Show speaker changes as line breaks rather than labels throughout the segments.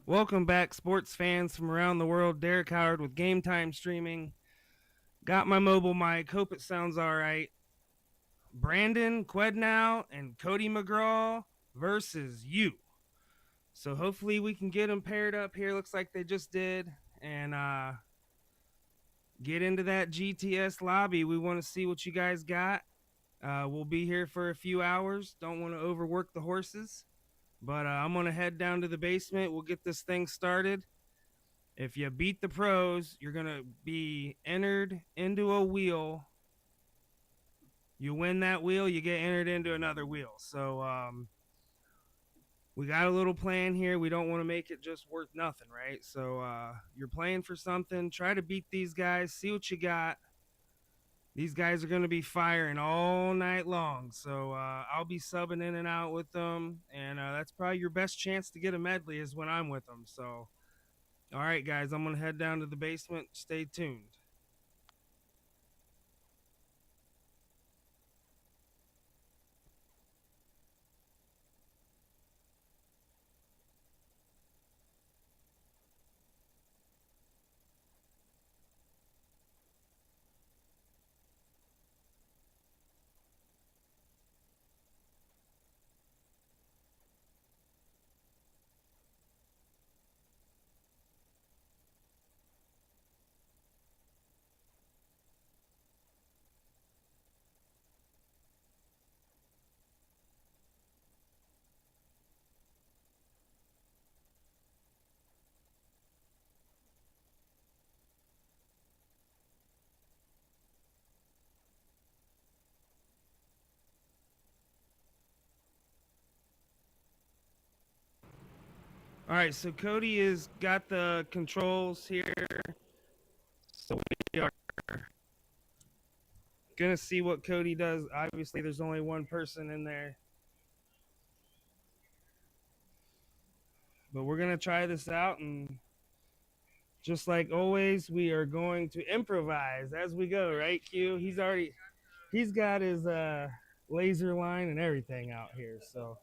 Welcome back, sports fans from around the world. Derek Howard with Game Time Streaming. Got my mobile mic. Hope it sounds all right. Brandon Quednow and Cody McGraw versus you. So hopefully we can get them paired up here. Looks like they just did. And get into that GTS lobby. We want to see what you guys got. We'll be here for a few hours. Don't want to overwork the horses. But I'm going to head down to the basement. We'll get this thing started. If you beat the pros, you're going to be entered into a wheel. You win that wheel, you get entered into another wheel. So we got a little plan here. We don't want to make it just worth nothing, right? So you're playing for something. Try to beat these guys. See what you got. These guys are going to be firing all night long. So I'll be subbing in and out with them. And that's probably your best chance to get a medley is when I'm with them. So, all right, guys, I'm going to head down to the basement. Stay tuned. All right, so Cody has got the controls here. So we are gonna see what Cody does. Obviously, there's only one person in there, but we're gonna try this out, and just like always, we are going to improvise as we go. Right, Q? He's got his laser line and everything out here, so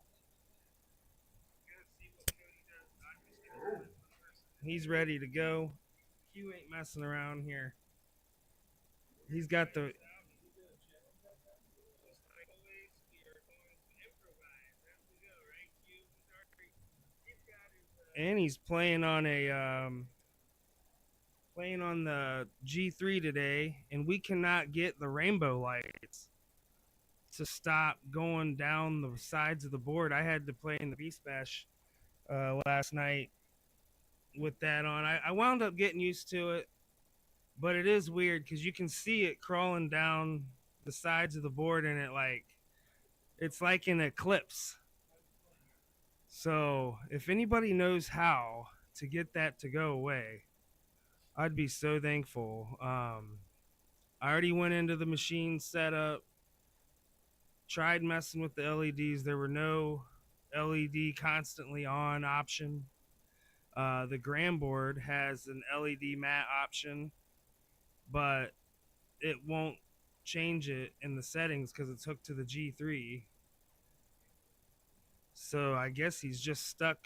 he's ready to go. Q ain't messing around here. He's got the. And he's playing on the G3 today, and we cannot get the rainbow lights to stop going down the sides of the board. I had to play in the Beast Bash last night with that on. I wound up getting used to it, but it is weird because you can see it crawling down the sides of the board, and it's like an eclipse. So if anybody knows how to get that to go away, I'd be so thankful. I already went into the machine setup, tried messing with the LEDs. There were no LED constantly on option. The Gram board has an LED matte option, but it won't change it in the settings because it's hooked to the G3. So I guess he's just stuck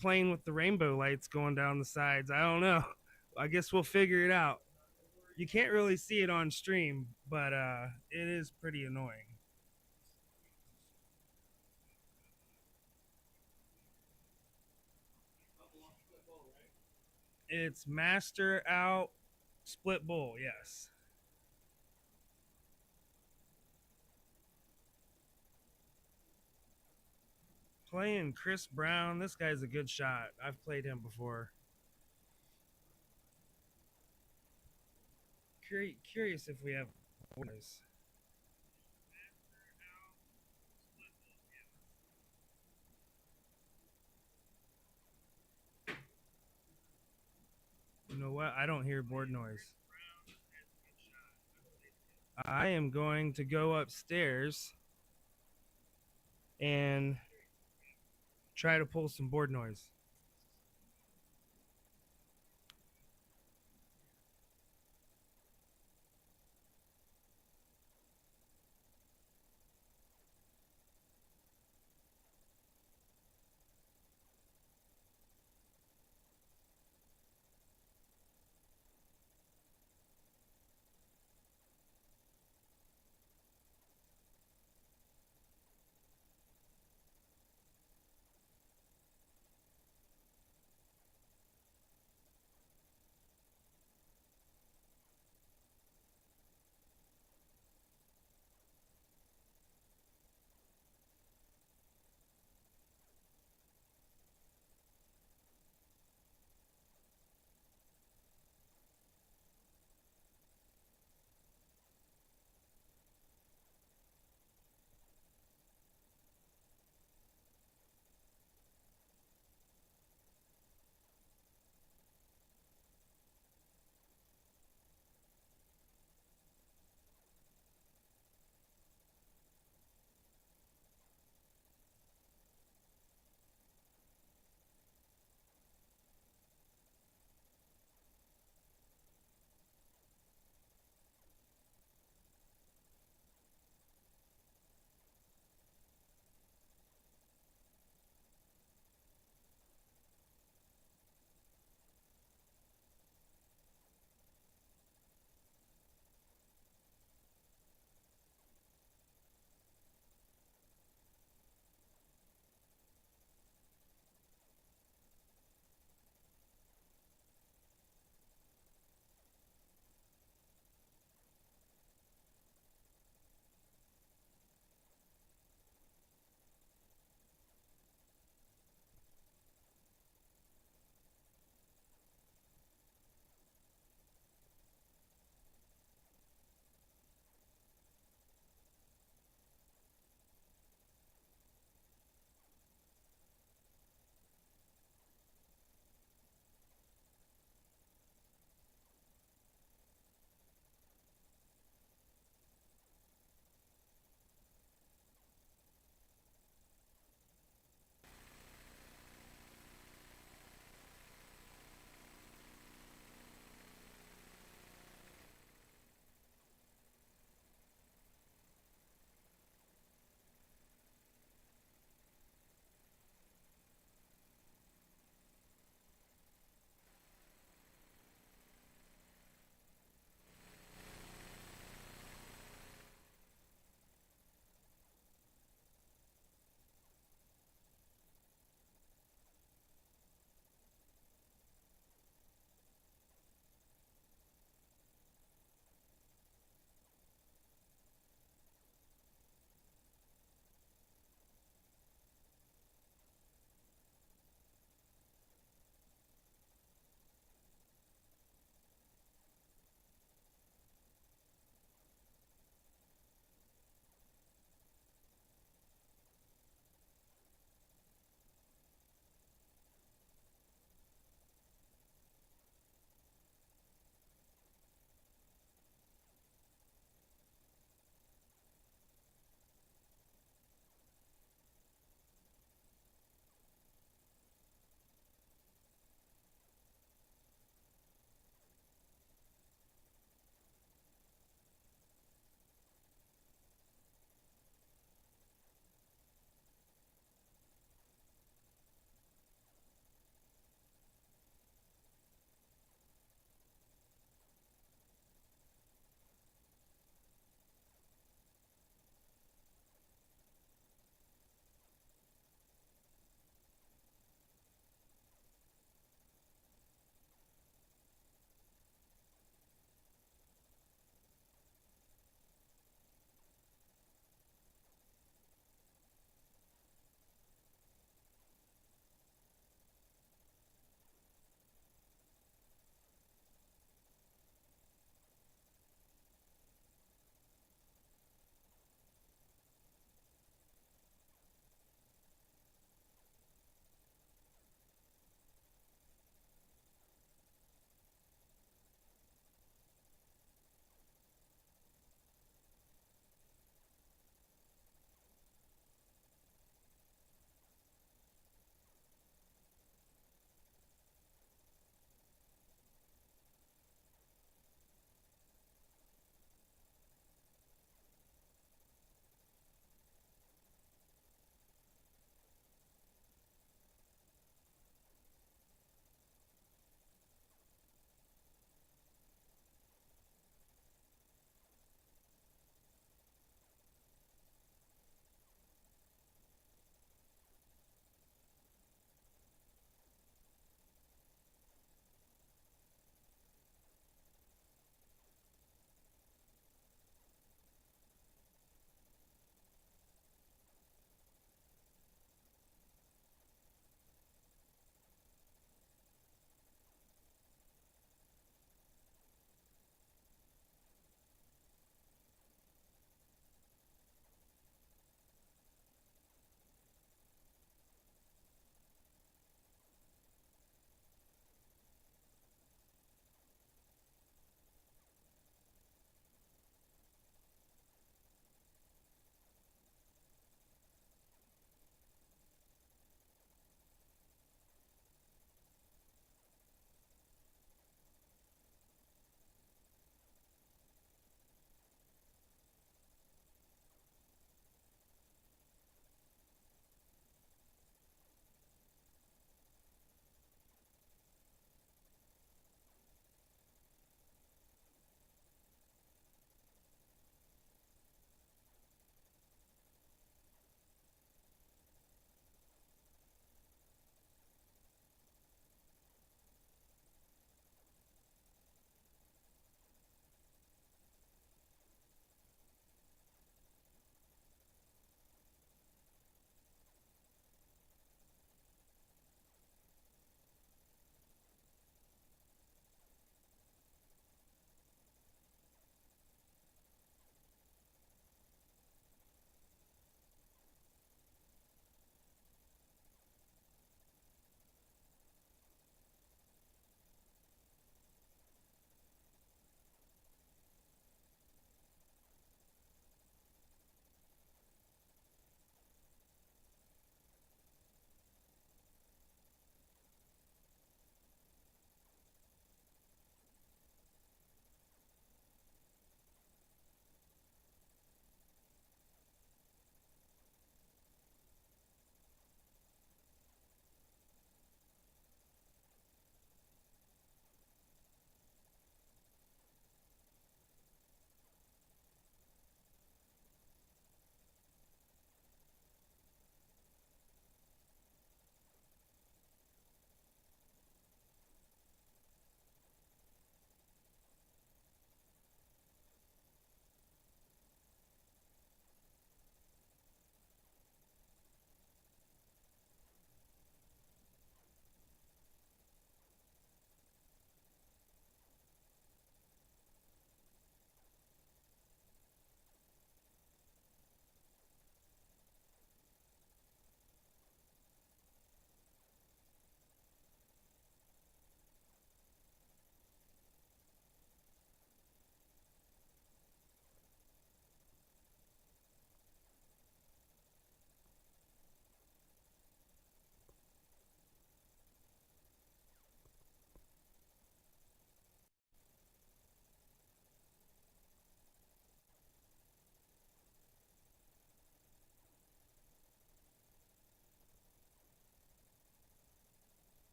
playing with the rainbow lights going down the sides. I don't know. I guess we'll figure it out. You can't really see it on stream, but it is pretty annoying. It's master out, split bull, yes. Playing Chris Brown. This guy's a good shot. I've played him before. Curious if we have boys. You know what? I don't hear board noise. I am going to go upstairs and try to pull some board noise.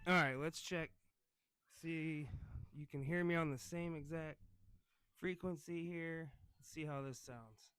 All right, let's check. See, you can hear me on the same exact frequency here. Let's see how this sounds.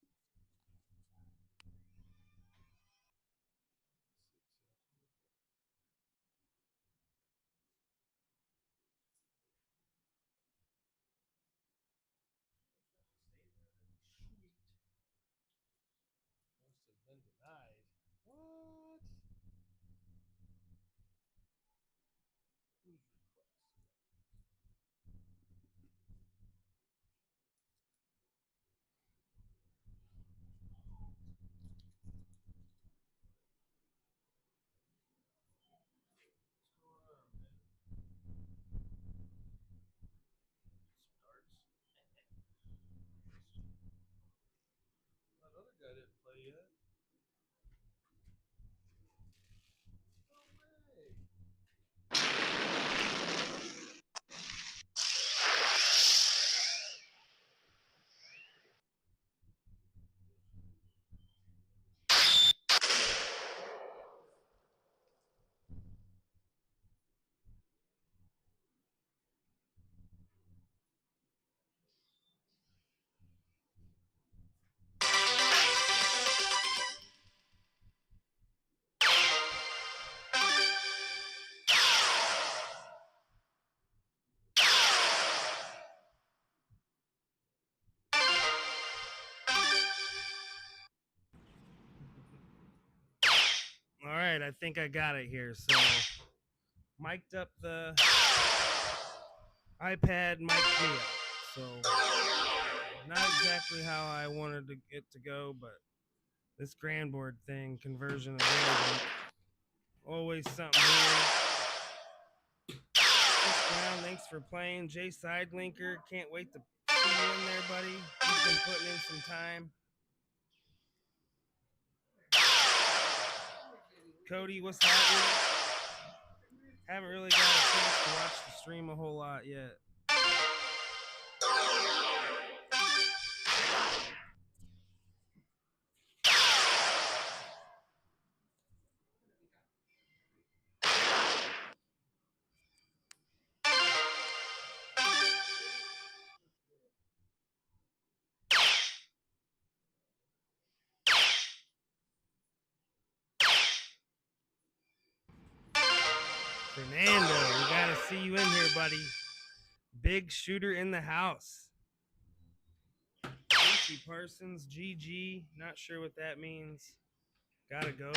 All right, I think I got it here. So, mic'd up the iPad, mic'd me up. So, not exactly how I wanted it to go, but this Grandboard thing, conversion of Grandboard, always something weird. Chris Brown, thanks for playing. Jay Sidelinker, can't wait to see you in there, buddy. You've been putting in some time. Cody, what's happening? Haven't really got a chance to watch the stream a whole lot yet. Fernando, we gotta see you in here, buddy. Big shooter in the house. Casey Parsons, GG. Not sure what that means. Gotta go.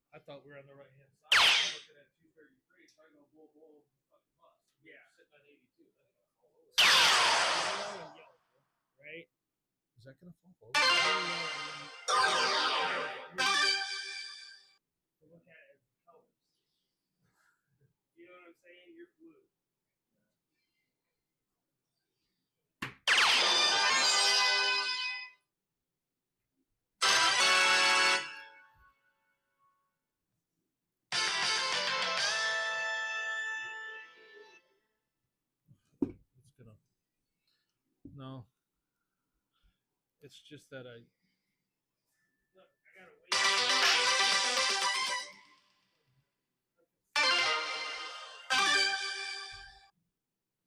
I thought we were on the right hand side. I'm looking at 233, trying to bull. Yeah. Sitting on 82. Yellow and yellow, right?
Is that gonna fall over?
Look at it as the colors. You know what I'm saying? You're blue.
It's gonna. No. It's just that I.
Look, I gotta wait.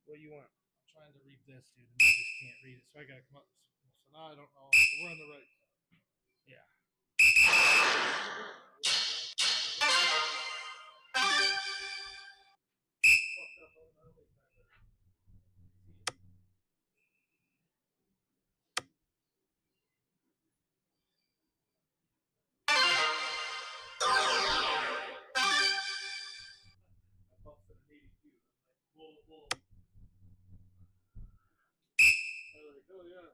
What do you want?
I'm trying to read this, dude, and I just can't read it. So I gotta come up. So now I don't know. So we're on the right.
Yeah.
I bumped to the 82. I'm like, whoa. I was like, oh yeah.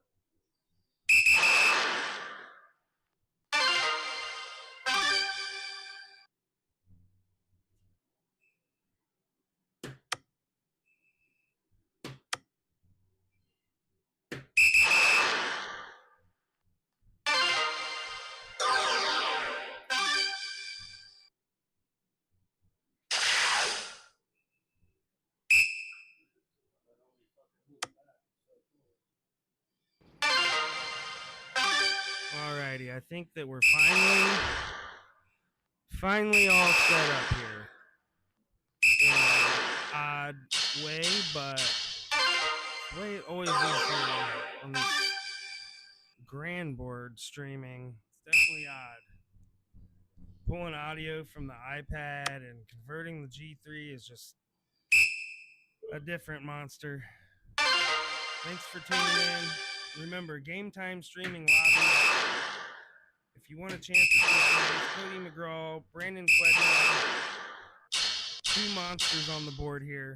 Alrighty, I think that we're finally all set up here. In an odd way, but the way it always is here on this grand board streaming. It's definitely odd. Pulling audio from the iPad and converting the G3 is just a different monster. Thanks for tuning in. Remember, Game Time Streaming Lobby. If you want a chance to see Cody McGraw, Brandon Pledger, two monsters on the board here.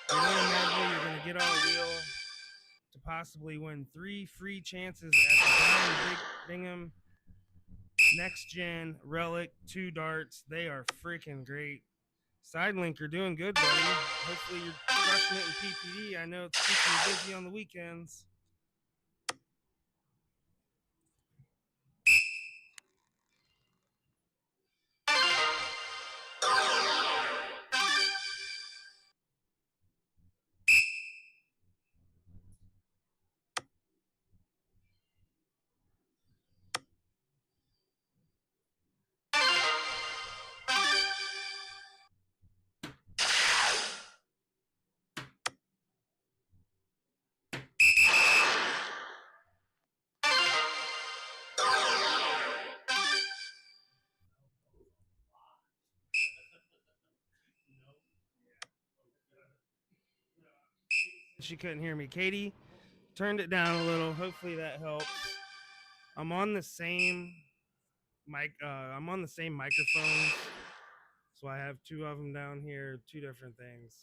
You win a medley, you're going to get on a wheel to possibly win 3 free chances at the Brian Bingham Next Gen Relic 2 darts. They are freaking great. Sidelink, you're doing good, buddy. Hopefully you're crushing it in PPD. I know it's keeping you busy on the weekends. She couldn't hear me. Katie turned it down a little. Hopefully that helps. I'm on the same mic. I'm on the same microphone, so I have two of them down here. Two different things.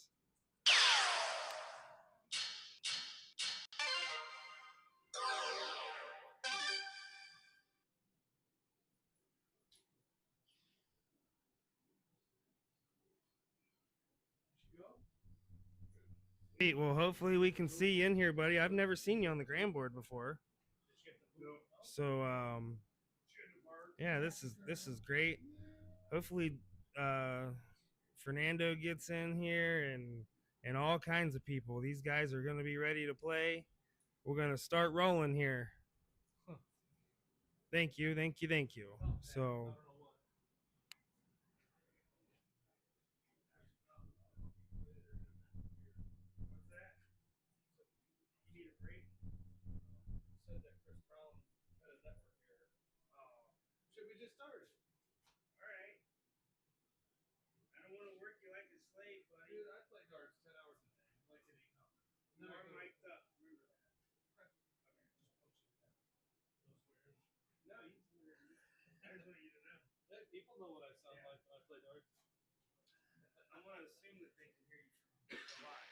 Sweet. Well, hopefully we can see you in here, buddy. I've never seen you on the Grand Board before. So yeah, this is great. Hopefully Fernando gets in here and all kinds of people. These guys are going to be ready to play. We're going to start rolling here. Thank you. So
Should we just start?
all right. I don't want to work you like a slave, buddy.
Dude, I play darts 10 hours a day. Like it ain't nothing.
You are mic'd up. Remember that. No, you I just want you to know.
Hey, people know what I sound like when I play darts.
I want to assume that they can hear you from the live.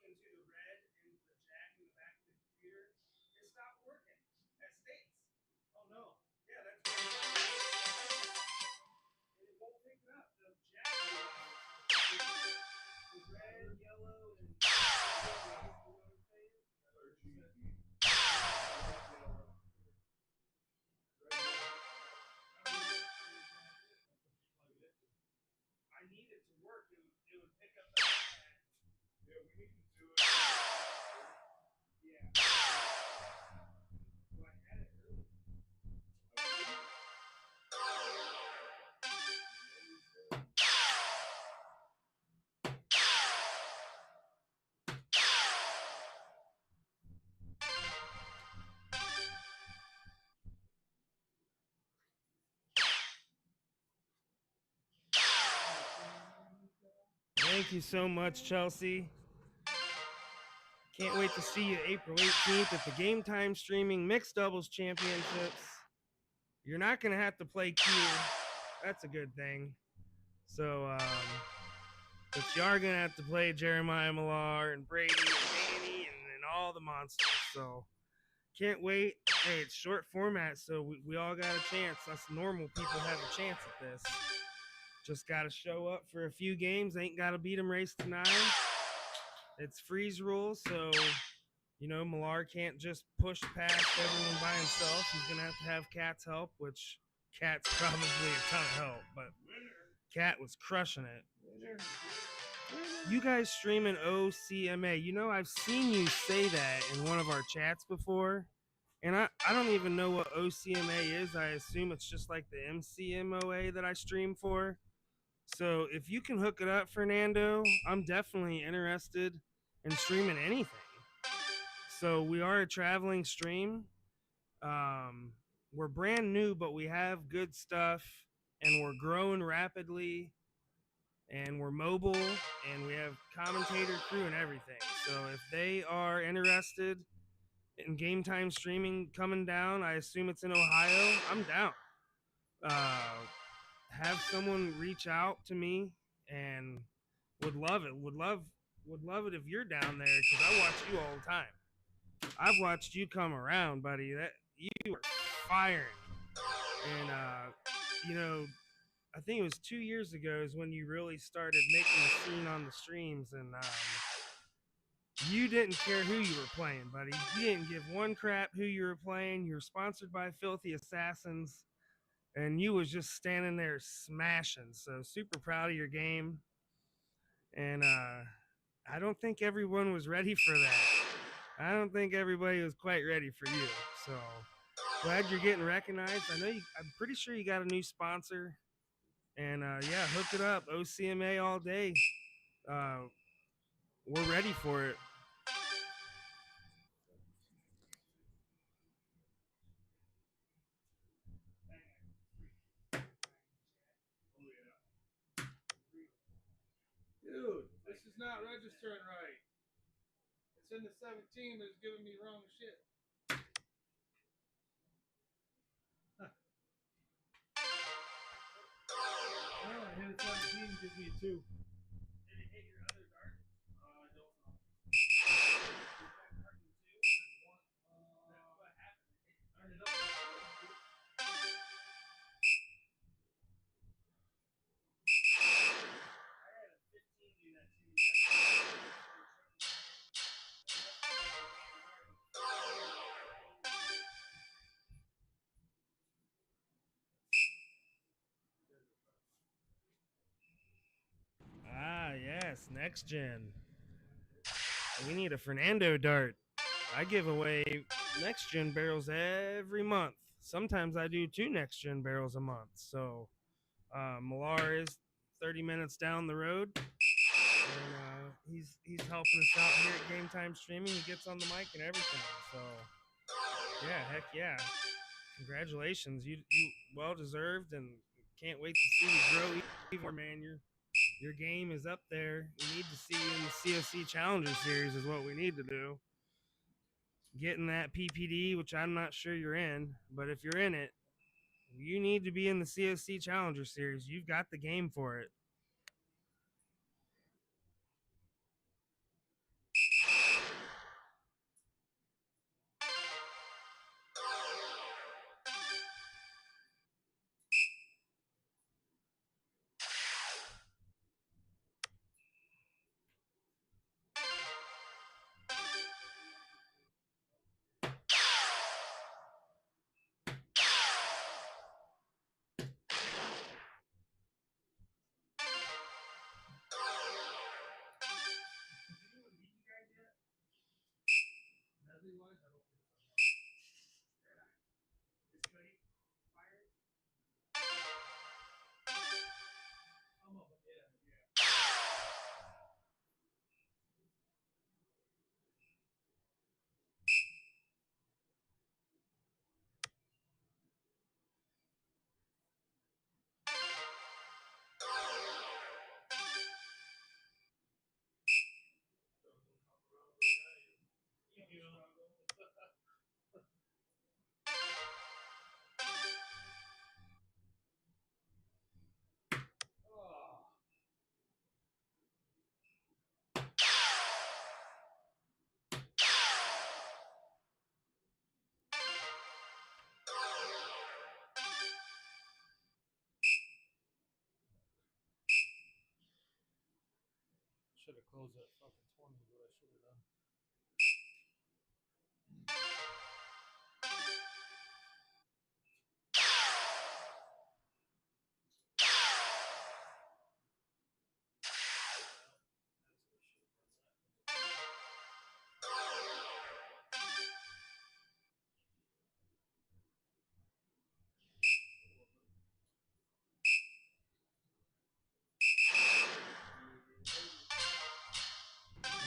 into the red and the jack in the back of the computer, it stopped working. That states.
Oh no.
Yeah, that's and it won't pick it up. The jack, the red, yellow, and you know what I'm saying? I need it to work. It would pick up the iPad. Yeah, we need to do it. Yeah. Well, I had it earlier. Thank you so much, Chelsea. Can't wait to see you April 18th at the Game Time Streaming Mixed Doubles Championships. You're not going to have to play Q. That's a good thing. So, but you are going to have to play Jeremiah Millar and Brady and Danny and all the monsters. So, can't wait. Hey, it's short format, so we all got a chance. Us normal people have a chance at this. Just got to show up for a few games. Ain't got to beat them race to 9. It's freeze rules, so you know Millar can't just push past everyone by himself. He's gonna have to have Cat's help, which Cat's probably a ton of help, but Cat was crushing it. You guys streaming OCMA? You know I've seen you say that in one of our chats before, and I don't even know what OCMA is. I assume it's just like the MCMOA that I stream for. So if you can hook it up, Fernando, I'm definitely interested in streaming anything. So we are a traveling stream. We're brand new, but we have good stuff, and we're growing rapidly, and we're mobile, and we have commentator crew and everything. So if they are interested in game time streaming coming down, I assume it's in Ohio, I'm down. Have someone reach out to me, and would love it. Would love it if you're down there, because I watch you all the time. I've watched you come around, buddy. That you are firing, and you know, I think it was 2 years ago is when you really started making a scene on the streams, and you didn't care who you were playing, buddy. You didn't give one crap who you were playing. You were sponsored by Filthy Assassins, and you was just standing there smashing. So super proud of your game, and I don't think everyone was ready for that. I don't think everybody was quite ready for you. So glad you're getting recognized. I'm pretty sure you got a new sponsor, and yeah, hook it up. OCMA all day. We're ready for it.
Dude, this is not registering right. It's in the 17, but it's giving me wrong shit. Oh, I hit a 17, gives me a 2.
Did it hit your other dart?
I don't know.
What happened?
I ended up
I had a 15 do that to me. Ah, yes, next gen. We need a Fernando dart. I give away next gen barrels every month. Sometimes I do 2 next gen barrels a month. So Millar is 30 minutes down the road, and he's helping us out here at Game Time Streaming. He gets on the mic and everything. So yeah, heck yeah! Congratulations, you well deserved, and can't wait to see you grow even more, man. Your game is up there. We need to see you in the COC Challenger Series is what we need to do. Getting that PPD, which I'm not sure you're in, but if you're in it, you need to be in the COC Challenger Series. You've got the game for it.
should have closed at fucking 20, is what I should have done.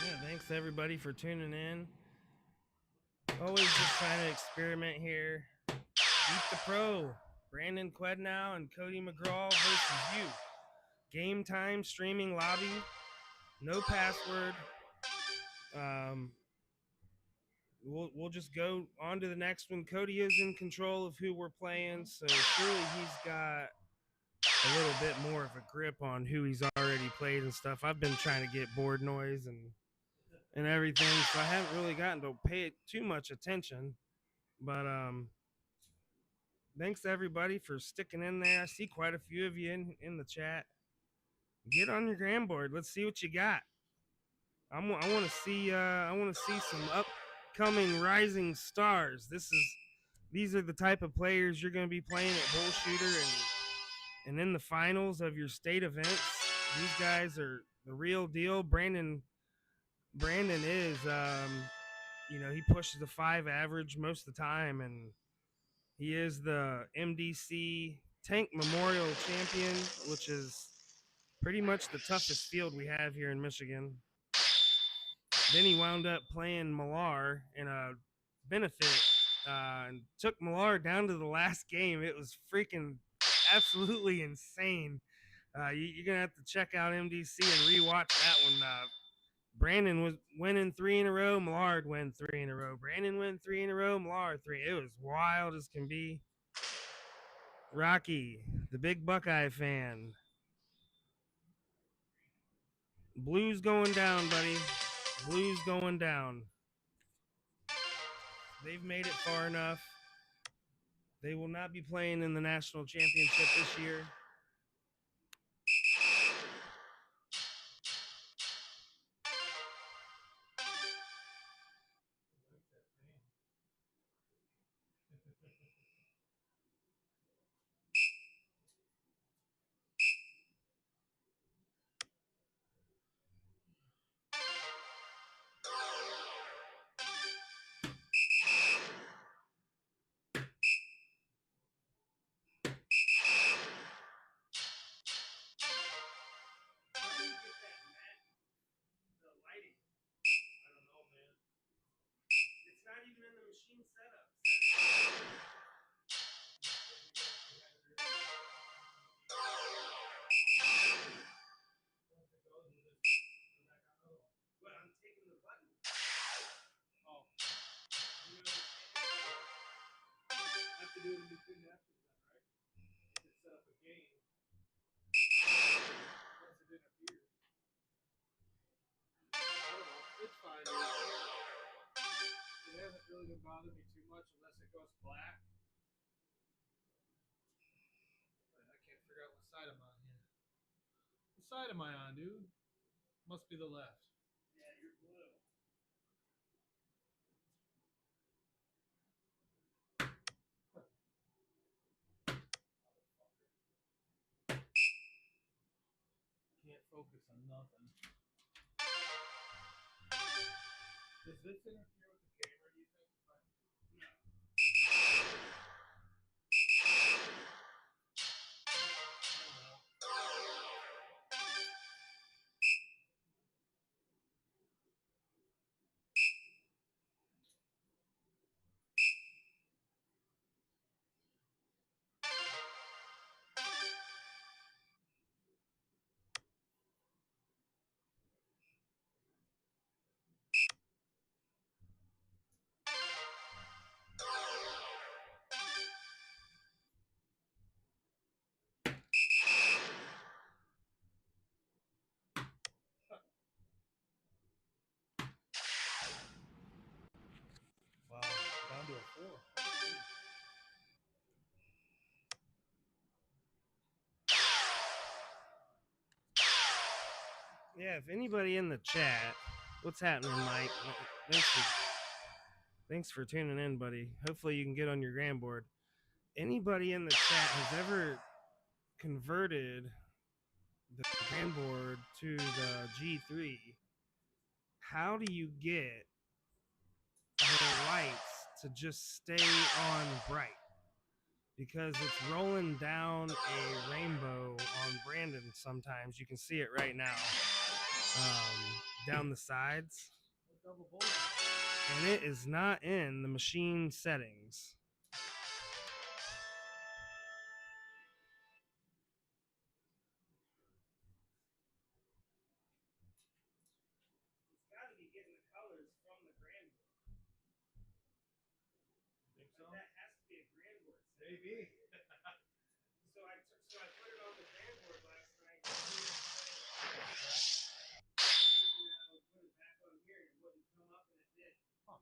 Yeah, thanks everybody for tuning in. Always just trying to experiment here. Beat the Pro, Brandon Quednow and Cody McGraw versus you. Game time, streaming lobby, no password. We'll just go on to the next one. Cody is in control of who we're playing, so surely he's got a little bit more of a grip on who he's already played and stuff. I've been trying to get board noise and everything, so I haven't really gotten to pay it too much attention. But thanks everybody for sticking in there. I see quite a few of you in the chat. Get on your gram board. Let's see what you got. I want to see some upcoming rising stars. These are the type of players you're going to be playing at Bullshooter and in the finals of your state events. These guys are the real deal. Brandon is he pushes the 5 average most of the time, and he is the MDC Tank Memorial Champion, which is pretty much the toughest field we have here in Michigan. Then he wound up playing Millar in a benefit and took Millar down to the last game. It was freaking absolutely insane. You're going to have to check out MDC and rewatch that one. Brandon was winning 3 in a row. Millard win 3 in a row. Brandon win 3 in a row. Millard 3. It was wild as can be. Rocky, the big Buckeye fan. Blues going down, buddy. Blues going down. They've made it far enough. They will not be playing in the national championship this year.
It's fine. It hasn't really been bothering me too much unless it goes black. I can't figure out what side I'm on here. What side am I on, dude? Must be the left.
Yeah, you're blue.
Can't focus on nothing. Does this interfere with the camera, do you think?
No. Yeah, if anybody in the chat, what's happening, Mike? Thanks for, thanks for tuning in, buddy. Hopefully you can get on your grand board. Anybody in the chat has ever converted the grand board to the G3, how do you get the lights to just stay on bright? Because it's rolling down a rainbow on Brandon sometimes. You can see it right now, down the sides. And it is not in the machine settings. It's got to be getting the colors from the grand board.
Think so?
That has to be a grand board.
Maybe.
So I put it on the grand board last night. I would put it back on here and it wouldn't come up, and it did.
Huh.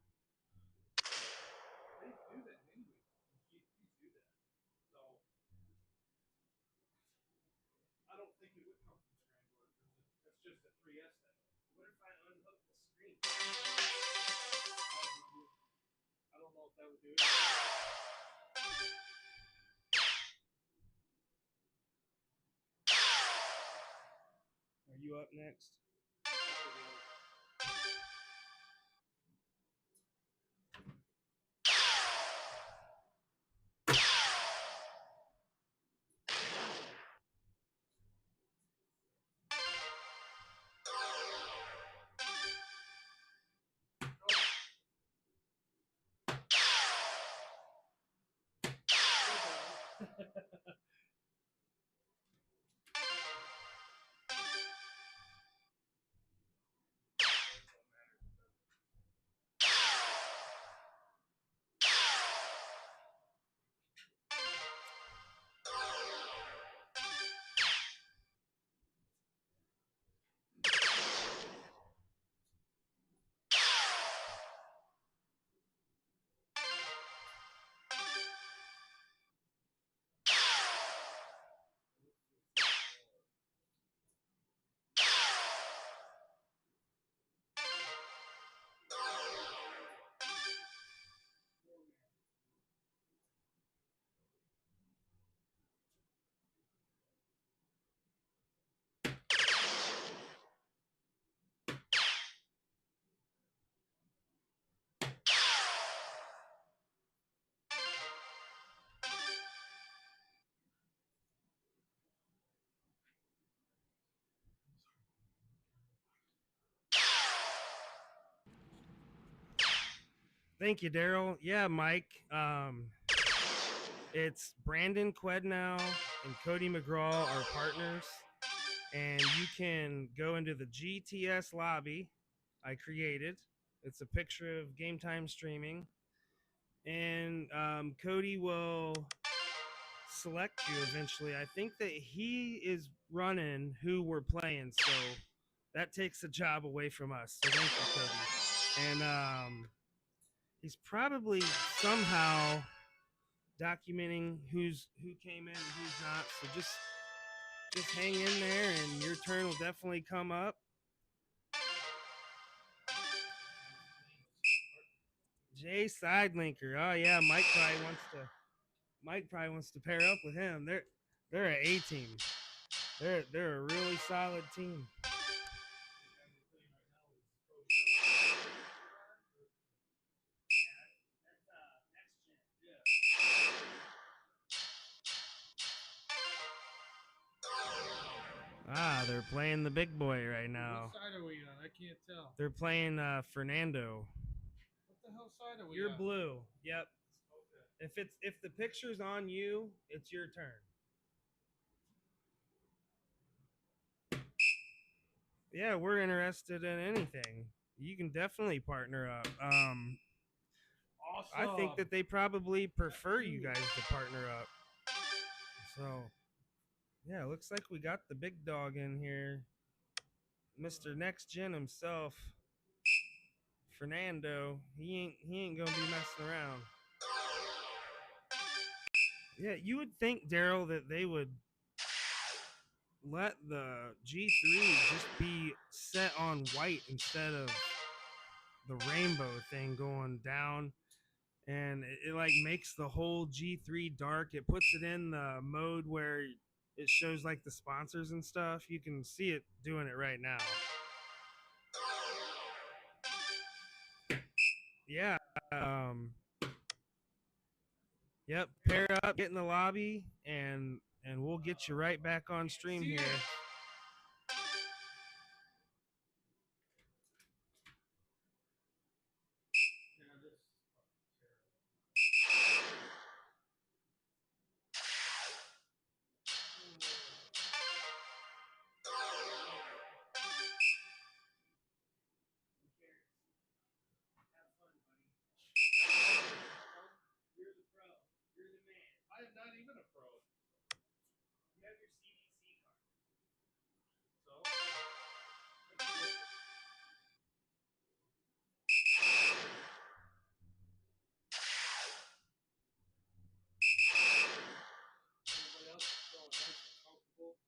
They do that anyway. Please do that. So I don't think it would come from the grand board because that's just a 3S thing.
What if I unhook the screen?
I don't know if that would do it.
Are you up next? Thank you, Daryl. Yeah, Mike. It's Brandon Quednow and Cody McGraw are partners, and you can go into the GTS lobby I created. It's a picture of Game Time Streaming, and Cody will select you eventually. I think that he is running who we're playing, so that takes a job away from us. So thank you, Cody. And he's probably somehow documenting who came in and who's not. So just hang in there, and your turn will definitely come up. Jay Sidelinker. Oh yeah, Mike probably wants to pair up with him. They're an A team. They're a really solid team. Ah, they're playing the big boy right now.
What side are we on? I can't tell.
They're playing Fernando.
What the hell side are we
You're
on?
blue. Yep.
Okay.
If the picture's on you, it's your turn. Yeah, we're interested in anything. You can definitely partner up.
Awesome.
I think that they probably prefer you guys to partner up. So, yeah, looks like we got the big dog in here. Mr. Next Gen himself, Fernando. He ain't gonna be messing around. Yeah, you would think, Daryl, that they would let the G3 just be set on white instead of the rainbow thing going down, and it like makes the whole G3 dark. It puts it in the mode where it shows like the sponsors and stuff. You can see it doing it right now. Yeah. Yep. Pair up, get in the lobby, and we'll get you right back on stream here.
I am not even a pro.
You have your CDC card.
So everybody else is feeling nice and comfortable.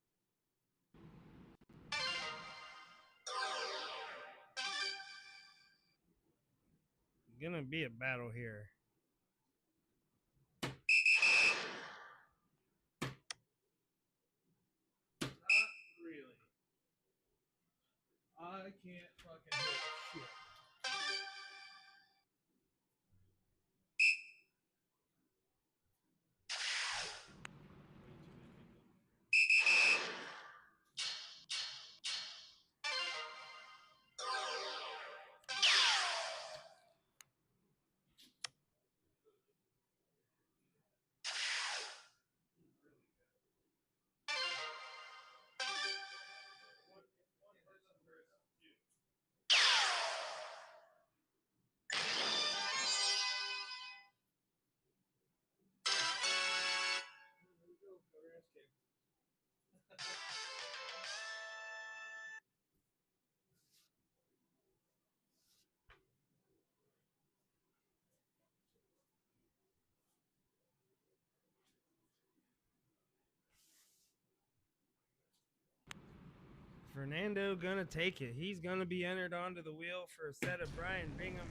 Gonna be a battle here.
Not really. I can't fucking hit shit.
Fernando gonna take it. He's gonna be entered onto the wheel for a set of Brian Bingham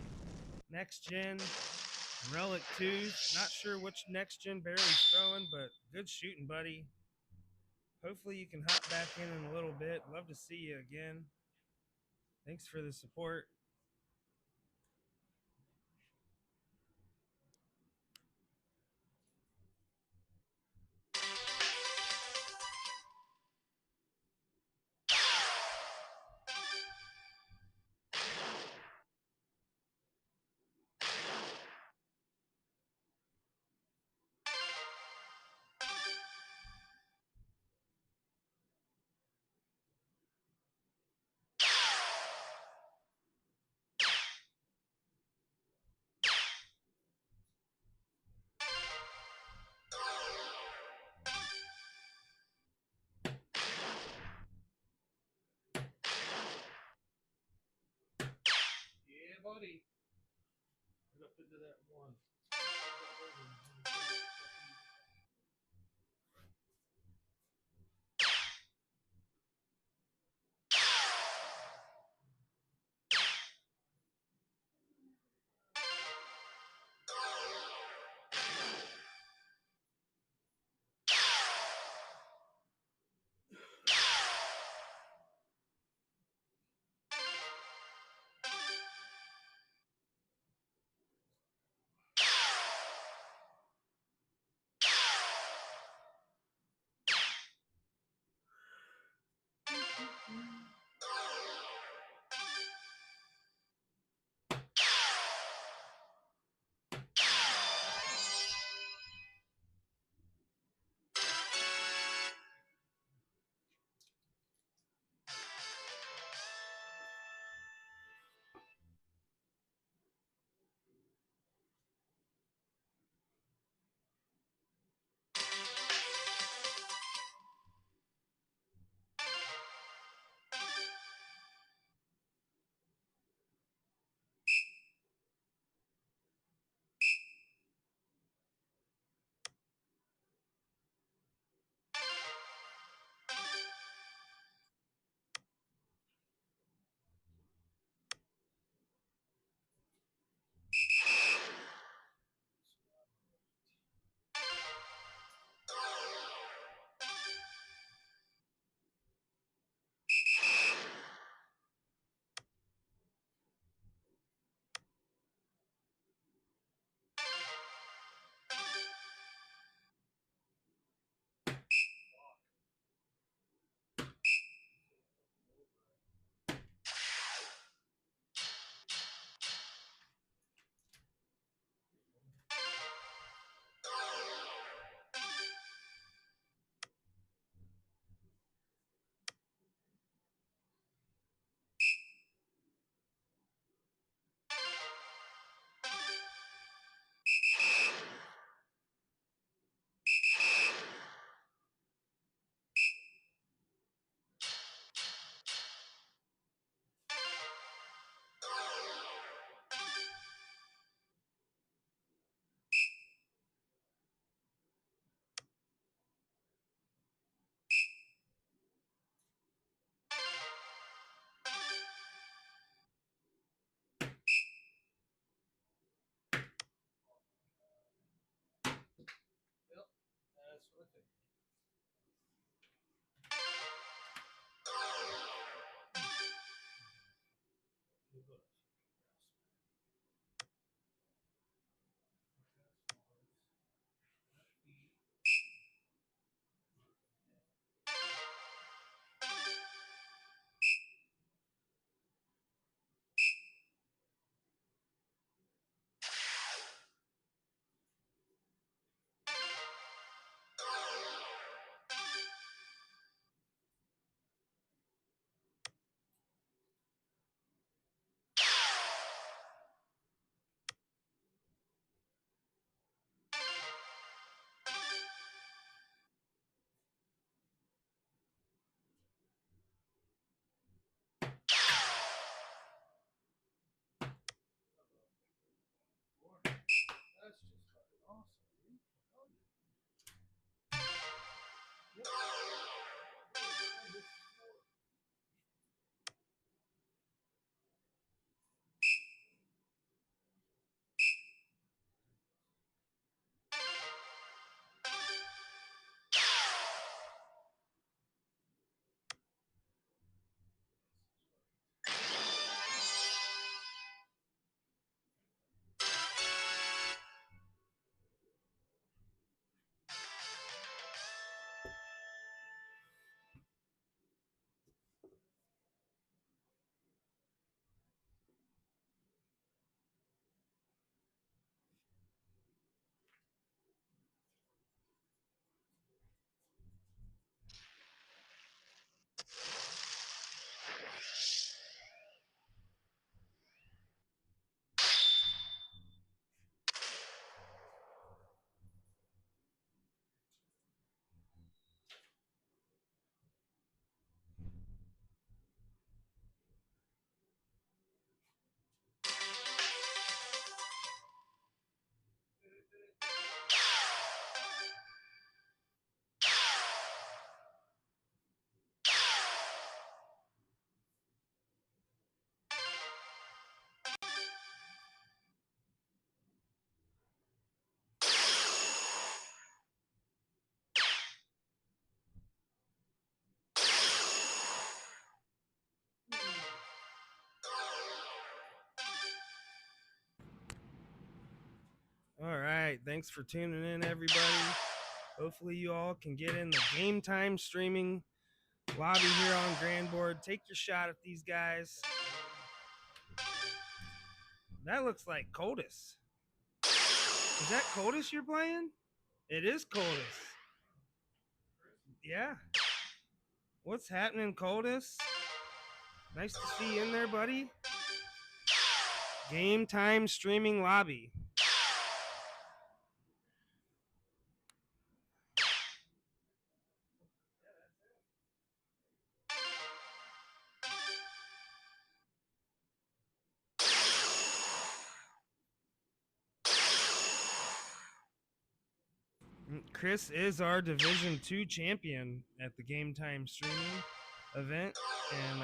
next gen Relic 2s. Not sure which next gen Barry's throwing, but good shooting, buddy. Hopefully you can hop back in a little bit. Love to see you again. Thanks for the support.
Yeah, buddy. Get up into that one.
All right. Thanks for tuning in, everybody. Hopefully, you all can get in the Game Time streaming lobby here on Grandboard. Take your shot at these guys. That looks like Coldus. Is that Coldus you're playing? It is Coldus. Yeah. What's happening, Coldus? Nice to see you in there, buddy. Game Time streaming lobby. Chris is our Division 2 champion at the Game Time streaming event, and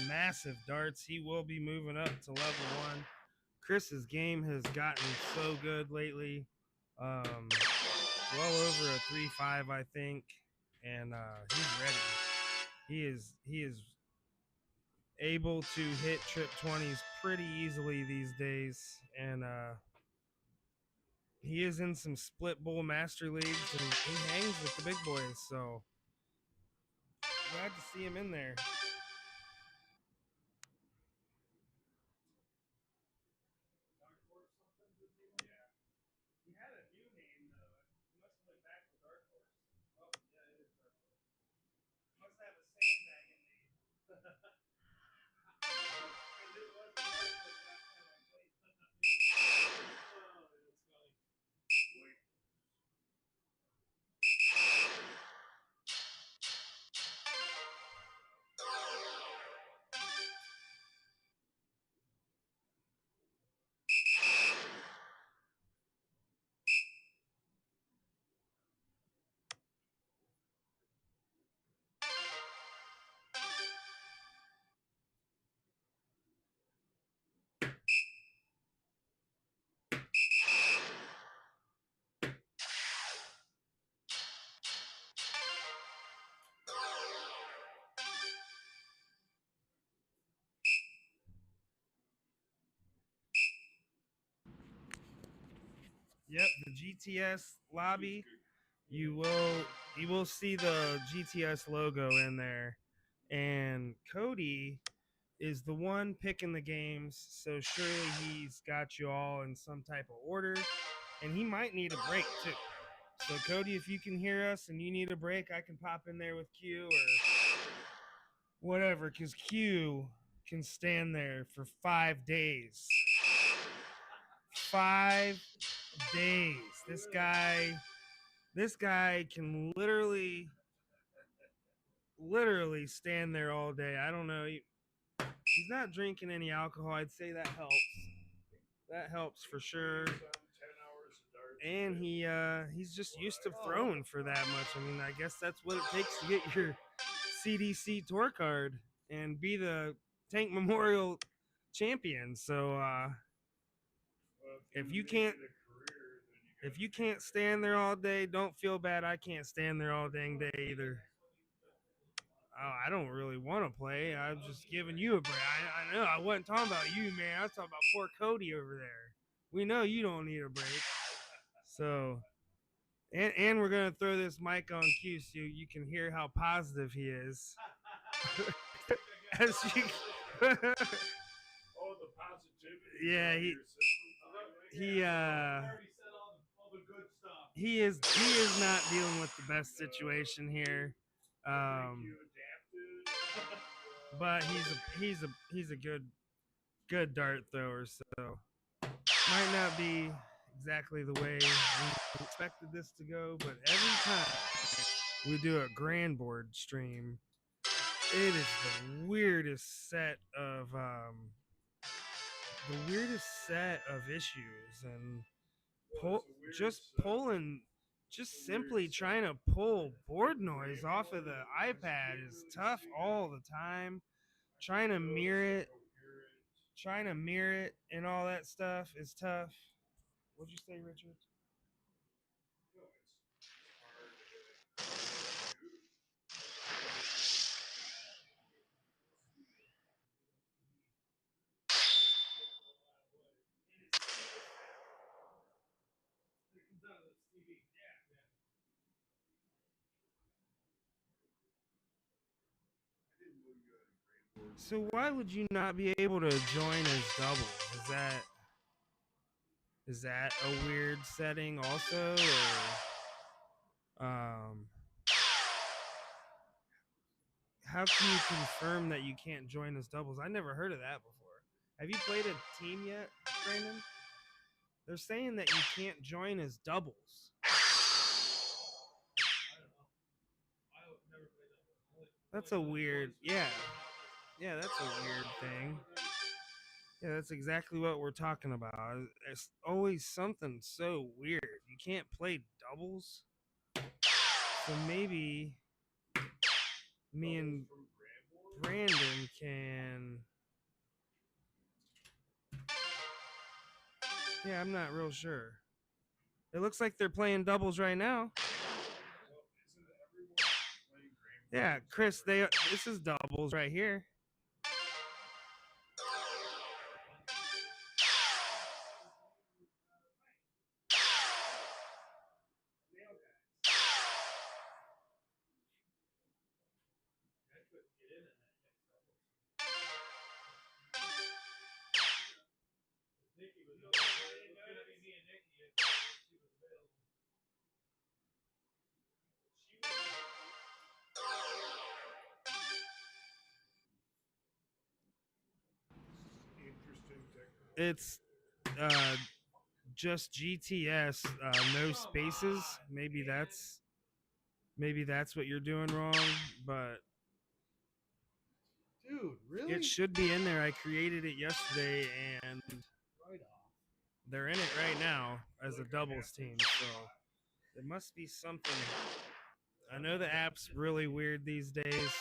massive darts. He will be moving up to level 1. Chris's game has gotten so good lately. Well over a 3.5, I think, and he's ready. He is able to hit trip 20s pretty easily these days, and he is in some split bowl master leagues, and he hangs with the big boys, so glad to see him in there. He had a new name though. He must have went back to Dark Horse. Oh, yeah, it is Dark Horse. Must have a sandbagging name. Because it was Dark Horse last time I played.
Oh, that's funny.
Wait. Yep, the GTS lobby. You will see the GTS logo in there, and Cody is the one picking the games, so surely he's got you all in some type of order, and he might need a break too. So Cody, if you can hear us and you need a break, I can pop in there with Q or whatever, because Q can stand there for 5 days. 5 days. This guy can literally stand there all day. I don't know. He's not drinking any alcohol. I'd say that helps. That helps for sure. and he's just used to throwing for that much. I mean, I guess that's what it takes to get your CDC tour card and be the Tank Memorial champion. So if you can't stand there all day, don't feel bad. I can't stand there all dang day either. Oh, I don't really want to play. I'm just giving you a break. I know I wasn't talking about you, man. I was talking about poor Cody over there. We know you don't need a break. So, and we're gonna throw this mic on cue so you can hear how positive he is. As you,
Oh, the positivity.
Yeah, he is not dealing with the best situation here. But he's a good dart thrower, so might not be exactly the way we expected this to go, but every time we do a grand board stream, it is the weirdest set of issues, and just simply trying to pull board noise off of the iPad is tough all the time. Trying to mirror it and all that stuff is tough. What'd you say, Richard? So why would you not be able to join as doubles? Is that a weird setting also, or how can you confirm that you can't join as doubles? I never heard of that before. Have you played a team yet, Brandon? They're saying that you can't join as doubles. That's a weird, yeah, that's a weird thing. Yeah, that's exactly what we're talking about. It's always something so weird. You can't play doubles. So maybe me and Brandon can. Yeah, I'm not real sure. It looks like they're playing doubles right now. Yeah, Chris, this is doubles right here. It's just GTS, no spaces. Maybe that's what you're doing wrong, but
Dude, really?
it should be in there. I created it yesterday, and they're in it right now as a doubles team. So it must be something. I know the app's really weird these days.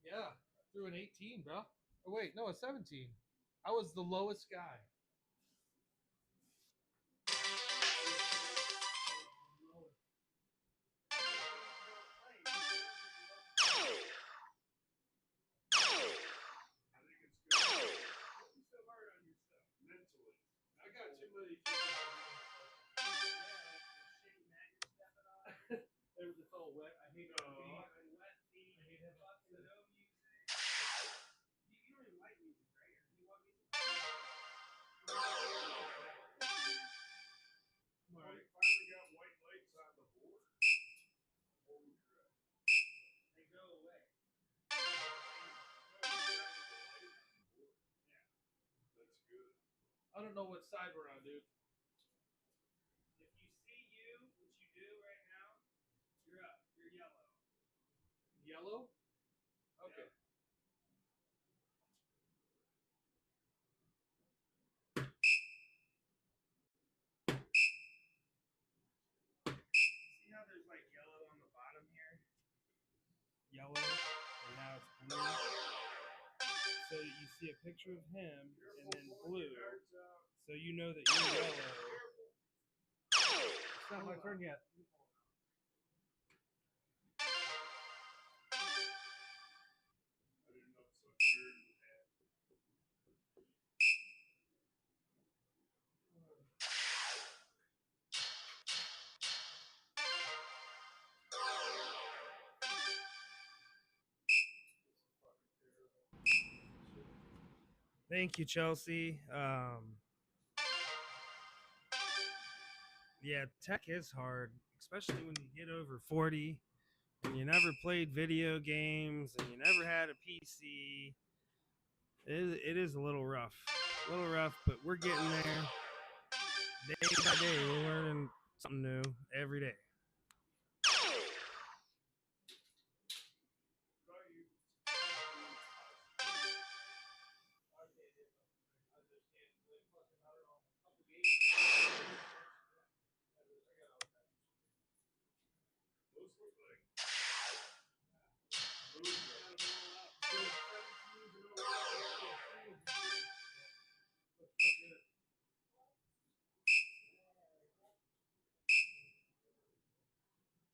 Yeah, I threw an 18, bro. Oh, wait, no, a 17. I was the lowest guy. I got too many. It's all wet. I hate it. I don't know what side we're on, dude.
If you see you, which you do right now, you're up. You're yellow.
Yellow? Okay.
See how there's like yellow on the bottom here? Yellow, and now it's blue. So you see a picture of him and then blue. So you know that you're yellow.
It's not my turn yet.
I didn't know it's so weird.
Thank you, Chelsea. Yeah, tech is hard, especially when you get over 40 and you never played video games and you never had a PC. It is a little rough. But we're getting there. Day by day, we're learning something new every day.
Those look like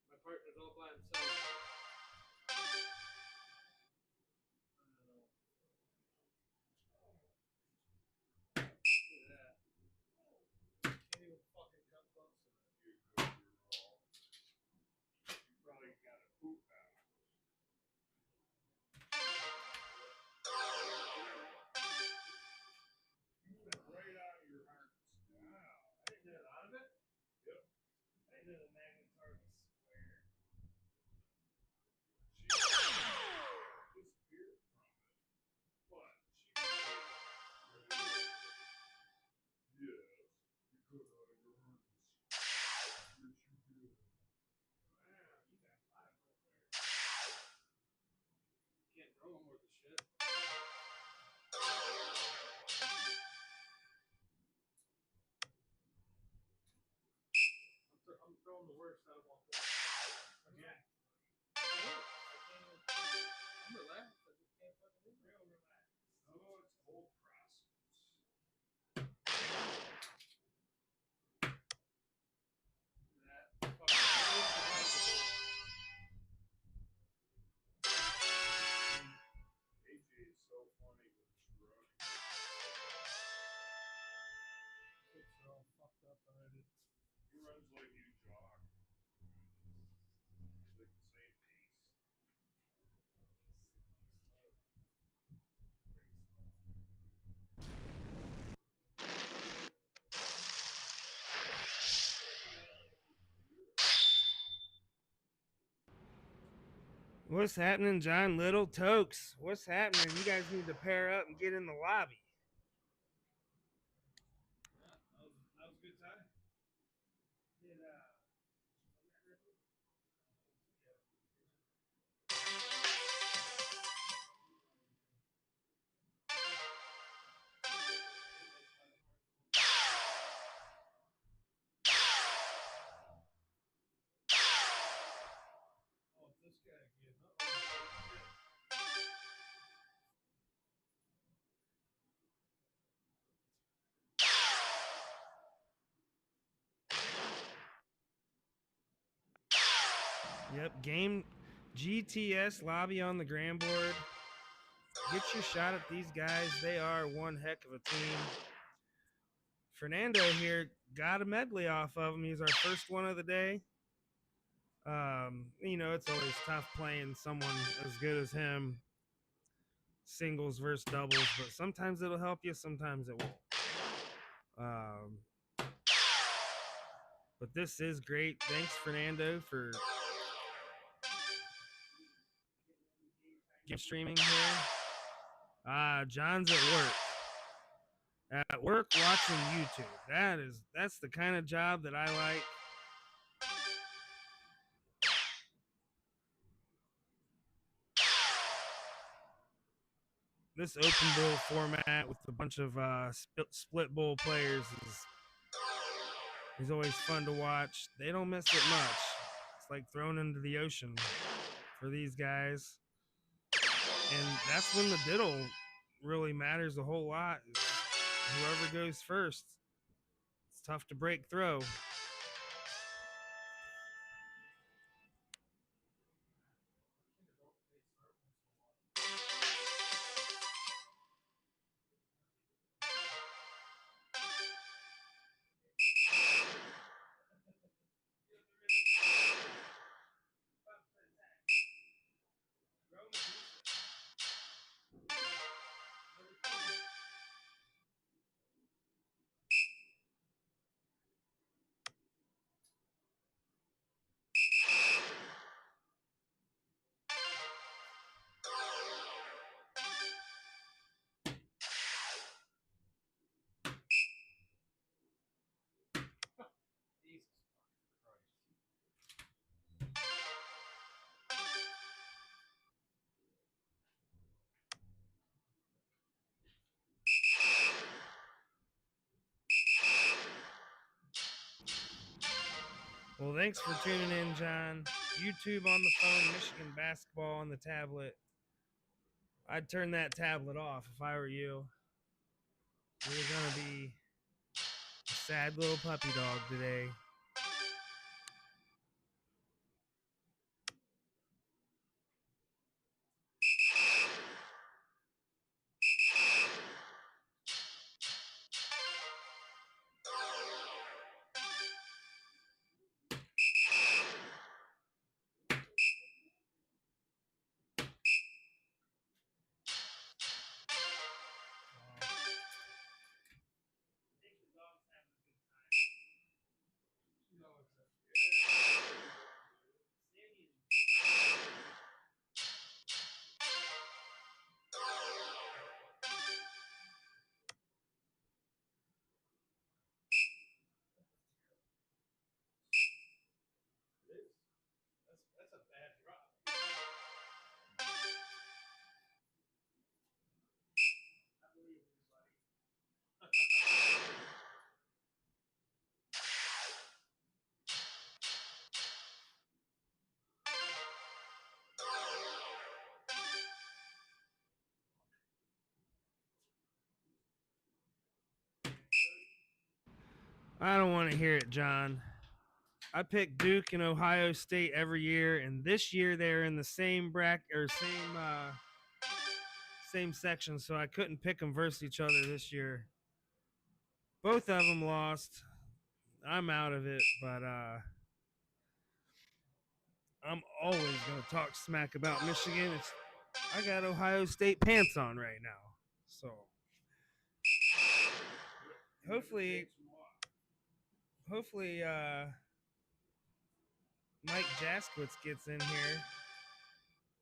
My partner's all by himself. Look at that. Can't even fucking come close to that.
you probably got a poop out. You went right out of your harness. Wow.
I didn't get it out of it.
Yep.
I know the magnet's hard to square.
She disappeared from it. But she yes. You could out of your harness. Yes, you did.
Man, you got lives up there. Can't throw them worth of shit. I'm throwing the worst out of all four.
Again.
I can't even. I'm relaxed. I just can't fucking do it.
Real relaxed.
Oh, it's whole process.
That fucking
AJ is so funny with his running.
hips are all fucked up already.
He runs like you jog. It's like the same pace.
What's happening, John Little? Tokes, what's happening? You guys need to pair up and get in the lobby.
Yeah, that was a good time. Oh, it's this guy again.
Yep, game GTS lobby on the Grand board. Get your shot at these guys. They are one heck of a team. Fernando here got a medley off of him. He's our first one of the day. You know, it's always tough playing someone as good as him, singles versus doubles, but sometimes it'll help you, sometimes it won't. But this is great. Thanks, Fernando, for game streaming here. John's at work. At work, watching YouTube. That's the kind of job that I like. This open bowl format with a bunch of split bowl players is always fun to watch. They don't miss it much. It's like thrown into the ocean for these guys. And that's when the diddle really matters a whole lot. Whoever goes first. It's tough to break throw.
Jesus Christ.
Well, thanks for tuning in, John. YouTube on the phone, Michigan basketball on the tablet. I'd turn that tablet off if I were you. We're gonna be a sad little puppy dog today.
She's all excited. That's a bad drop. I believe in you, buddy.
I don't want to hear it, John. I pick Duke and Ohio State every year, and this year they're in the same bracket or same section, so I couldn't pick them versus each other this year. Both of them lost. I'm out of it, but I'm always gonna talk smack about Michigan. I got Ohio State pants on right now, so hopefully Mike Jaskowitz gets in here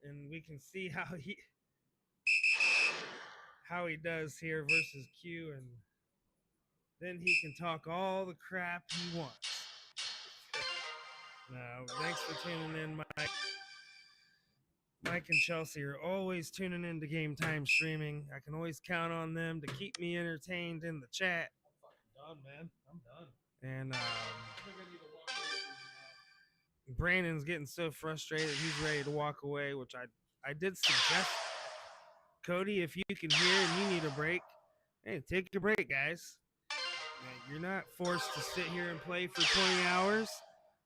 and we can see how he does here versus Q, and then he can talk all the crap he wants. No, thanks for tuning in, Mike. Mike and Chelsea are always tuning in to Game Time Streaming. I can always count on them to keep me entertained in the chat.
I'm fucking done, man. I'm done.
And
I think I need to walk away from you now.
Brandon's getting so frustrated he's ready to walk away, which I did suggest. Cody, if you can hear and you need a break, hey, take a break, guys. You're not forced to sit here and play for 20 hours.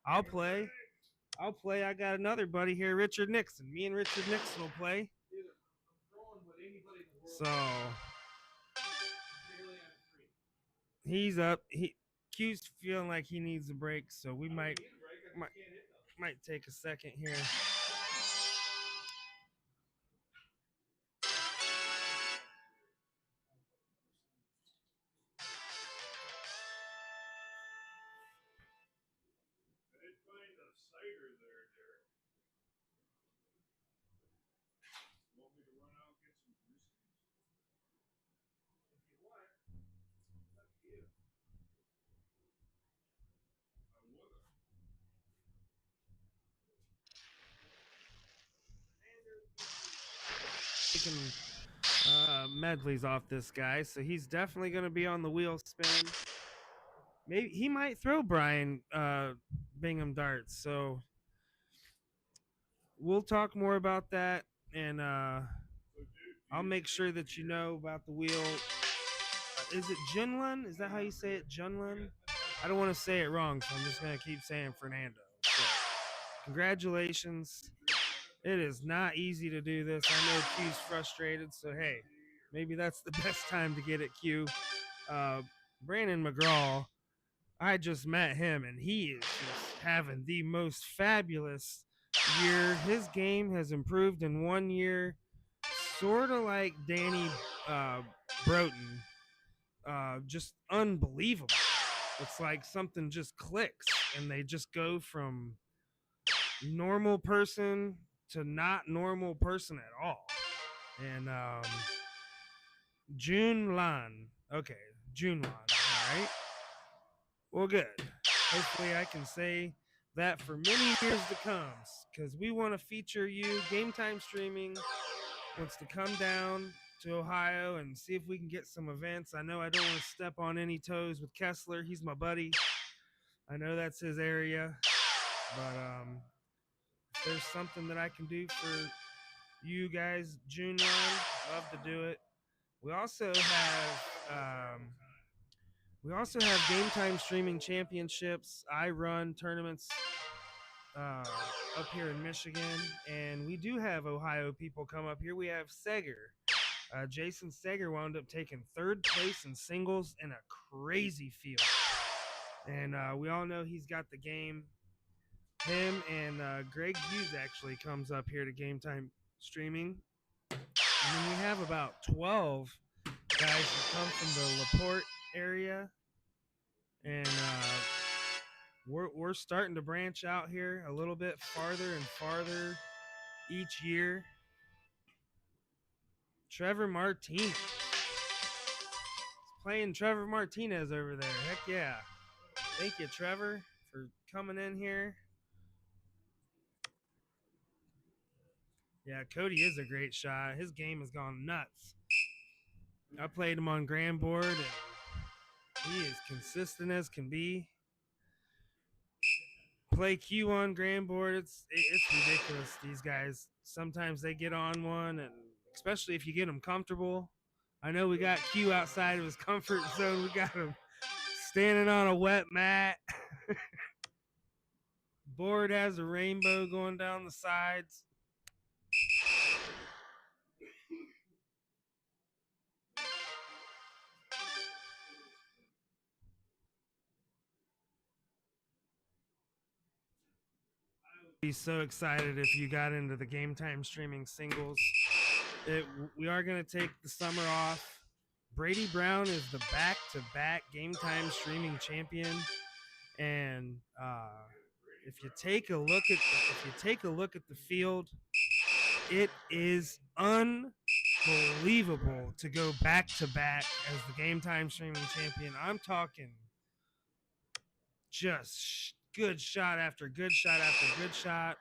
I'll play. I got another buddy here, Richard Nixon. Me and Richard Nixon will play.
Dude, I'm going with anybody in the world.
So
Barely on a free.
he's up. Q's feeling like he needs a break, so we might take a second here.
I find a cider there, Derek. Want me to run out and get some whiskey?
If you want.
taking medleys off this guy, so he's definitely going to be on the wheel spin. Maybe he might throw Brian Bingham darts, so we'll talk more about that, and I'll make sure that you know about the wheel. Is it Junlun? Is that how you say it, Junlun? I don't want to say it wrong, so I'm just going to keep saying Fernando. So, congratulations. It is not easy to do this. I know Q's frustrated, so hey, maybe that's the best time to get it, Q. Brandon McGraw, I just met him, and he is just having the most fabulous year. His game has improved in 1 year, sort of like Danny Broughton. Just unbelievable. It's like something just clicks, and they just go from normal person to not normal person at all. And June Lan. Okay, June Lan. All right. Well, good. Hopefully, I can say that for many years to come, because we want to feature you. Game Time Streaming wants to come down to Ohio and see if we can get some events. I know I don't want to step on any toes with Kessler. He's my buddy. I know that's his area, but if there's something that I can do for you guys, June 1, love to do it. We also have Game Time Streaming Championships. I run tournaments up here in Michigan, and we do have Ohio people come up here. We have Seger. Jason Seger wound up taking 3rd place in singles in a crazy field. And we all know he's got the game. Him and Greg Hughes actually comes up here to Game Time Streaming. And then we have about 12 guys who come from the LaPorte area. And we're starting to branch out here a little bit farther and farther each year. Trevor Martinez. He's playing Trevor Martinez over there. Heck yeah. Thank you, Trevor, for coming in here. Yeah, Cody is a great shot. His game has gone nuts. I played him on Grand Board, and he is consistent as can be. Play Q on Grand Board. It's ridiculous. These guys, sometimes they get on one, and especially if you get them comfortable. I know we got Q outside of his comfort zone. We got him standing on a wet mat. Board has a rainbow going down the sides. Be so excited if you got into the Game Time Streaming singles. We are going to take the summer off. Brady Brown is the back-to-back Game Time Streaming champion, and if you take a look at the field, it is unbelievable to go back-to-back as the Game Time Streaming champion. I'm talking just good shot after good shot after good shot.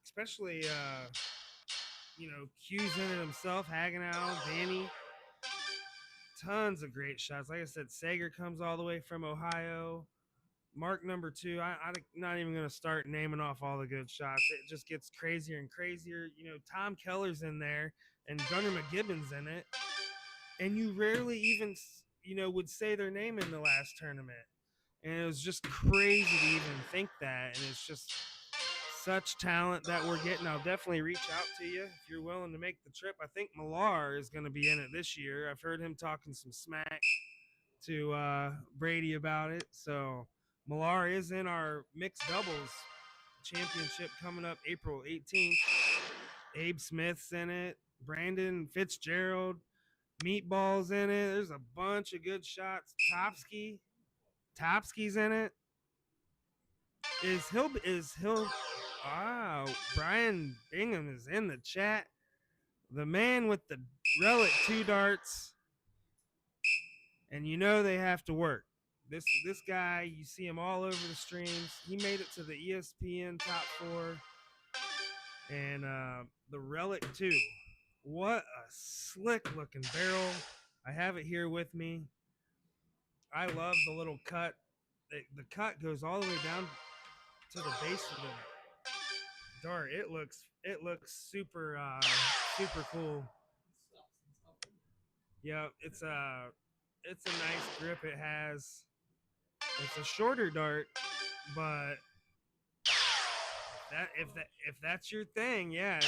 Especially, Q's in it himself, Hagenow, Danny. Tons of great shots. Like I said, Sager comes all the way from Ohio. Mark number 2. I'm not even going to start naming off all the good shots. It just gets crazier and crazier. Tom Keller's in there, and Gunnar McGibbon's in it. And you rarely even, would say their name in the last tournament. And it was just crazy to even think that. And it's just such talent that we're getting. I'll definitely reach out to you if you're willing to make the trip. I think Millar is going to be in it this year. I've heard him talking some smack to Brady about it. So Millar is in our mixed doubles championship coming up April 18th. Abe Smith's in it. Brandon Fitzgerald. Meatball's in it. There's a bunch of good shots. Topsky's in it. Wow, Brian Bingham is in the chat. The man with the Relic 2 darts. And they have to work. This guy, you see him all over the streams. He made it to the ESPN top 4. And the Relic 2. What a slick looking barrel. I have it here with me. I love the little cut. The cut goes all the way down to the base of the dart. It looks super cool. Yeah, it's a nice grip it has. It's a shorter dart, but if that's your thing, yeah,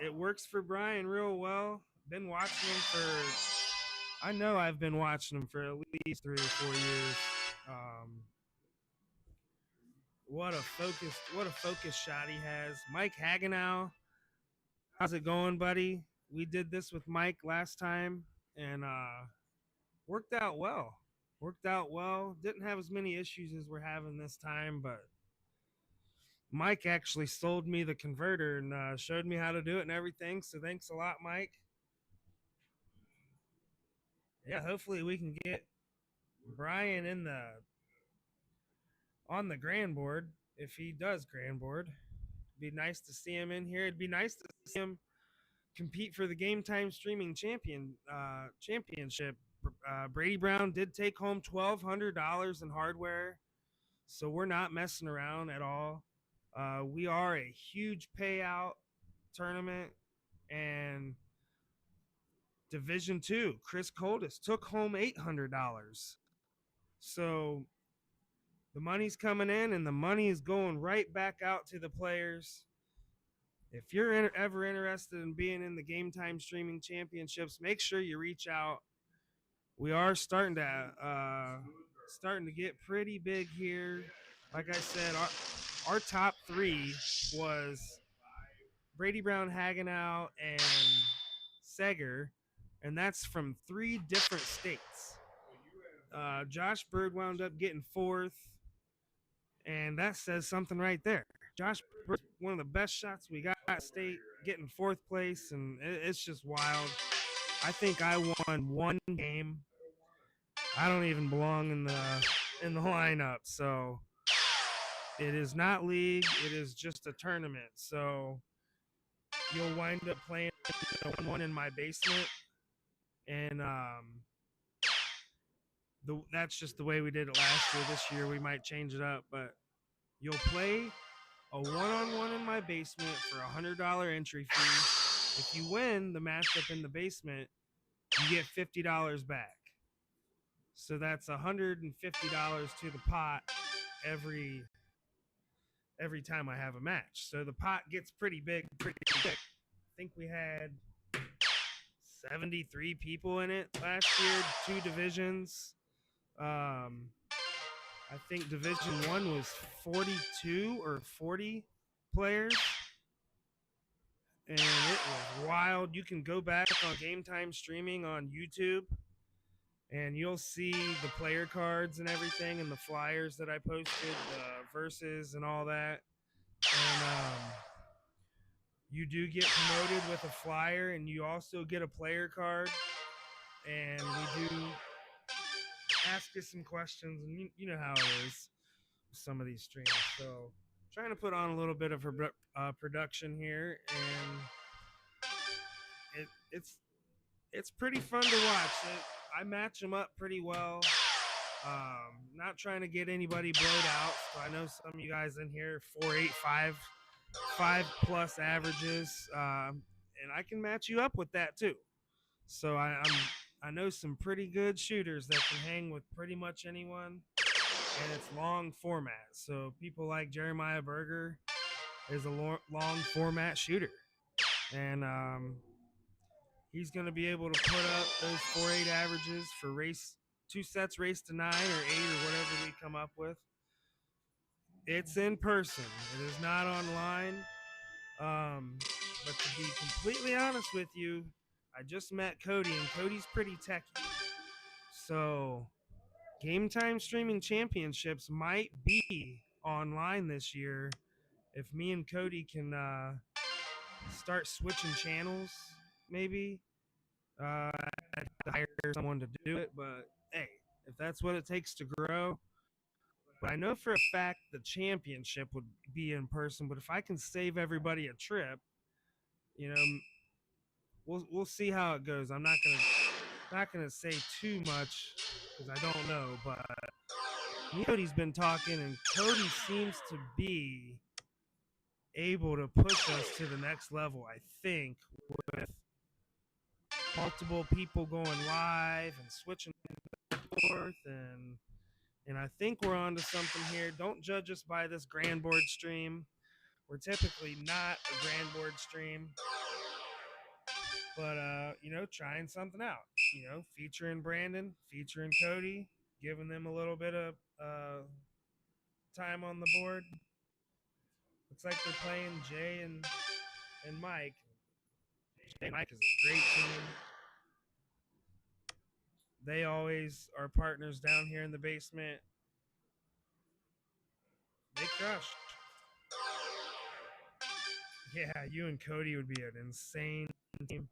it works for Brian real well. Been watching him for I know I've been watching him for at least 3 or 4 years. Um, what a focus shot he has. Mike Hagenow, how's it going, buddy? We did this with Mike last time and worked out well. Worked out well. Didn't have as many issues as we're having this time, but Mike actually sold me the converter and showed me how to do it and everything. So thanks a lot, Mike. Yeah, hopefully we can get Brian on the grand board if he does grand board. Be nice to see him in here. It'd be nice to see him compete for the Game Time Streaming Championship. Brady Brown did take home $1,200 in hardware, so we're not messing around at all. We are a huge payout tournament, and Division 2, Chris Coldis took home $800. So the money's coming in, and the money is going right back out to the players. If you're ever interested in being in the Game Time Streaming Championships, make sure you reach out. We are starting to get pretty big here. Like I said, our top 3 was Brady Brown, Hagenow, and Seger, and that's from 3 different states. Josh Bird wound up getting 4th, and that says something right there. Josh Bird's one of the best shots we got at state, getting 4th place, and it's just wild. I think I won 1 game. I don't even belong in the lineup, so it is not league. It is just a tournament. So you'll wind up playing 1 in my basement, and that's just the way we did it last year. This year we might change it up, but you'll play a 1-on-1 in my basement for $100 entry fee. If you win the matchup in the basement, you get $50 back. So that's $150 to the pot every time I have a match. So the pot gets pretty big, pretty quick. I think we had 73 people in it last year, 2 divisions. I think Division 1 was 42 or 40 players. And it was wild. You can go back on Game Time Streaming on YouTube, and you'll see the player cards and everything and the flyers that I posted, the verses and all that. And you do get promoted with a flyer, and you also get a player card. And we do ask you some questions, and you know how it is with some of these streams. So trying to put on a little bit of production here, and it's pretty fun to watch. I match them up pretty well. Not trying to get anybody blowed out. So I know some of you guys in here 4.8, 5+ averages, and I can match you up with that too. So I know some pretty good shooters that can hang with pretty much anyone, and it's long format. So people like Jeremiah Berger is a long format shooter, and he's going to be able to put up those 4.8 averages for 2 sets, race to 9 or 8 or whatever we come up with. It's in person. It is not online. But to be completely honest with you, I just met Cody, and Cody's pretty techy. So Game Time Streaming Championships might be online this year if me and Cody can start switching channels, maybe. I'd have to hire someone to do it, but hey, if that's what it takes to grow, But I know for a fact the championship would be in person. But if I can save everybody a trip, you know, we'll see how it goes. I'm not gonna say too much because I don't know. But Cody's been talking, and Cody seems to be able to push us to the next level. I think with multiple people going live and switching forth, and I think we're on to something here. Don't judge us by this grand board stream. We're typically not a grand board stream, but you know, trying something out. You know, featuring Brandon, featuring Cody, giving them a little bit of time on the board. Looks like they're playing Jay and Mike. Jay and Mike is a great team. They always are partners down here in the basement. They crush. Yeah, you and Cody would be an insane team.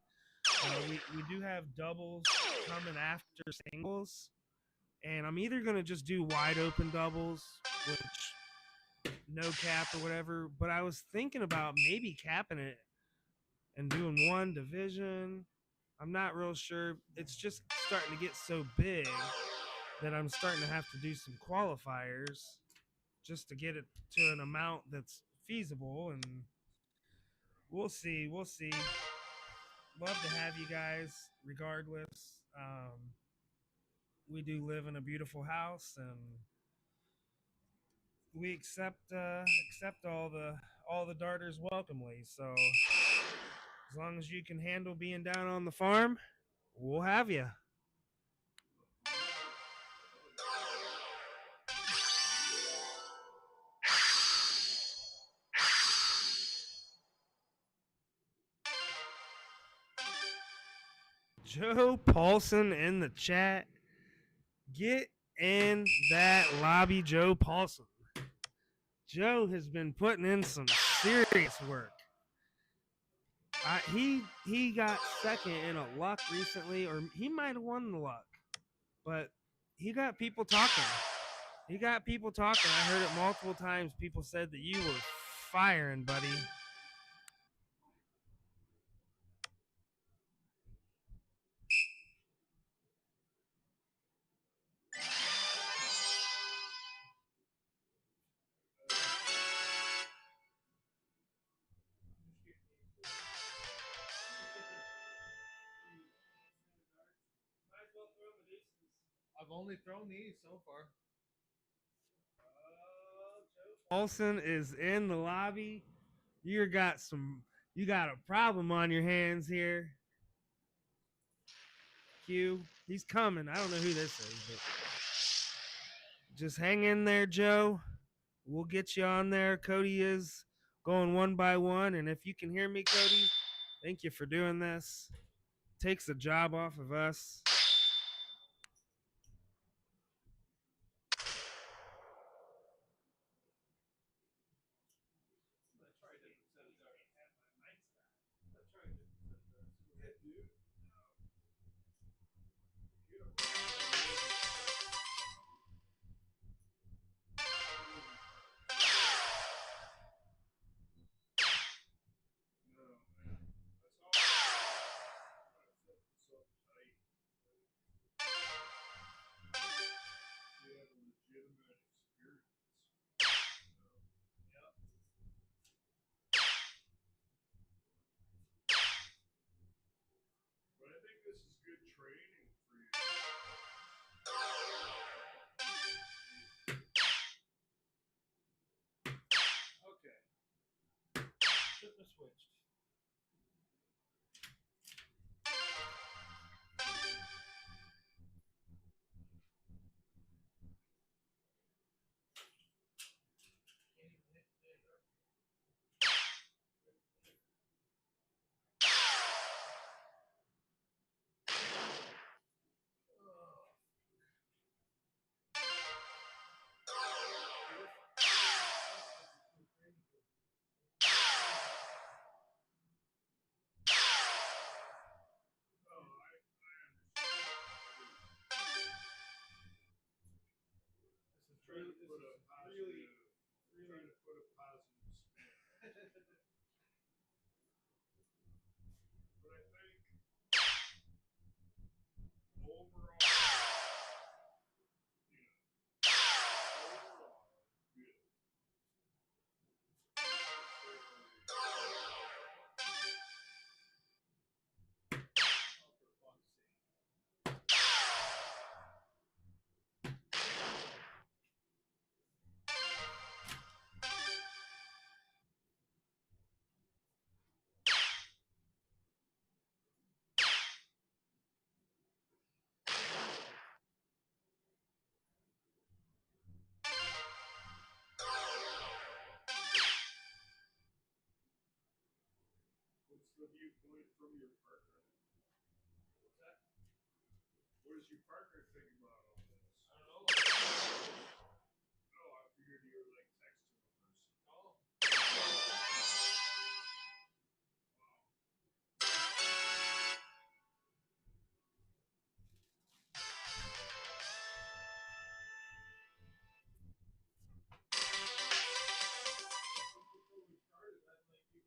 We do have doubles coming after singles, and I'm either gonna just do wide open doubles, which no cap or whatever. But I was thinking about maybe capping it and doing one division. I'm not real sure. It's just starting to get so big that I'm starting to have to do some qualifiers just to get it to an amount that's feasible, and we'll see. We'll see. Love to have you guys regardless. We do live in a beautiful house, and we accept all the darters welcomely. So as long as you can handle being down on the farm, we'll have you. Joe Paulson in the chat. Get in that lobby, Joe Paulson. Joe has been putting in some serious work. He got second in a luck recently, or he might have won the luck, but he got people talking. He got people talking. I heard it multiple times. People said that you were firing, buddy.
I've only thrown these so far.
Paulson is in the lobby. You got a problem on your hands here. Q, he's coming. I don't know who this is, but just hang in there, Joe. We'll get you on there. Cody is going one by one, and if you can hear me, Cody, thank you for doing this. Takes the job off of us.
But I think this is good training for you.
Okay. Shouldn't have switched. really,
Trying
really.
to put a positive spin. But I think overall, overall, good.
Oh, for fuck's sake.
What's the viewpoint from your partner?
What's that?
What does your partner think about all this?
I don't know.
No, I figured you were like texting a person.
Oh. Before we started, I'd like you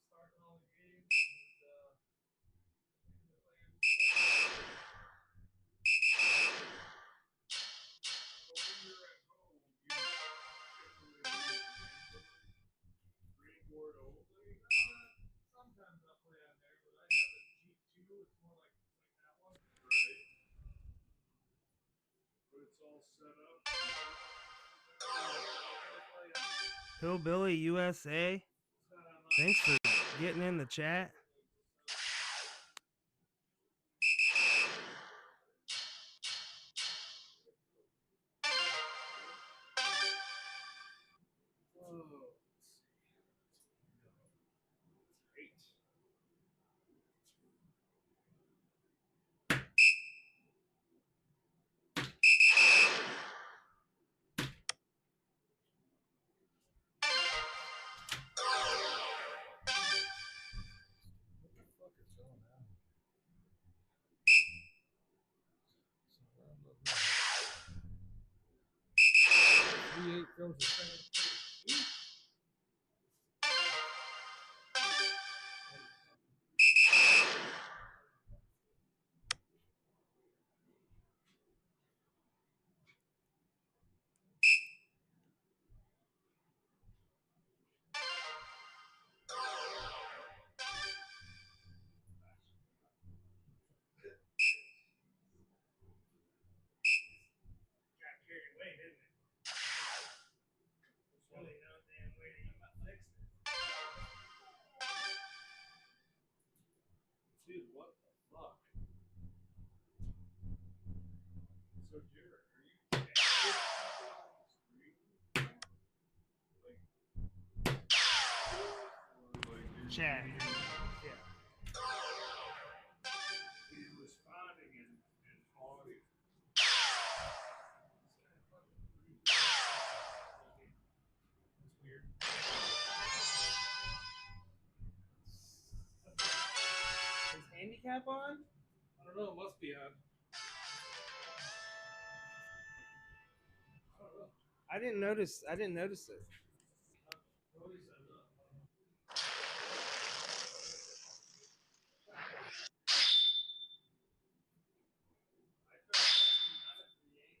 starting all the games and the players.
So when you're at home, you generally use Greenboard only.
Sometimes I'll play on there, but I have a G2. It's more like that one.
Right. But it's all set up.
Hillbilly USA.
It's not on my.
Thanks for getting in the chat.
Oh.
Great.
What the fuck is going on? So I love that. 3-8 goes to 7-3.
Got carried away, didn't it? Really no damn way to fix it.
Dude, what the fuck?
So Jared, are you texting on the screen? Like, or like you're
Chat.
reading,
Yeah.
you're responding in audio.
That's weird.
Is handicap on?
I don't know. It must be on. I don't know.
I didn't notice. I didn't notice it.
Nobody's on that. I tried texting on a 3-8.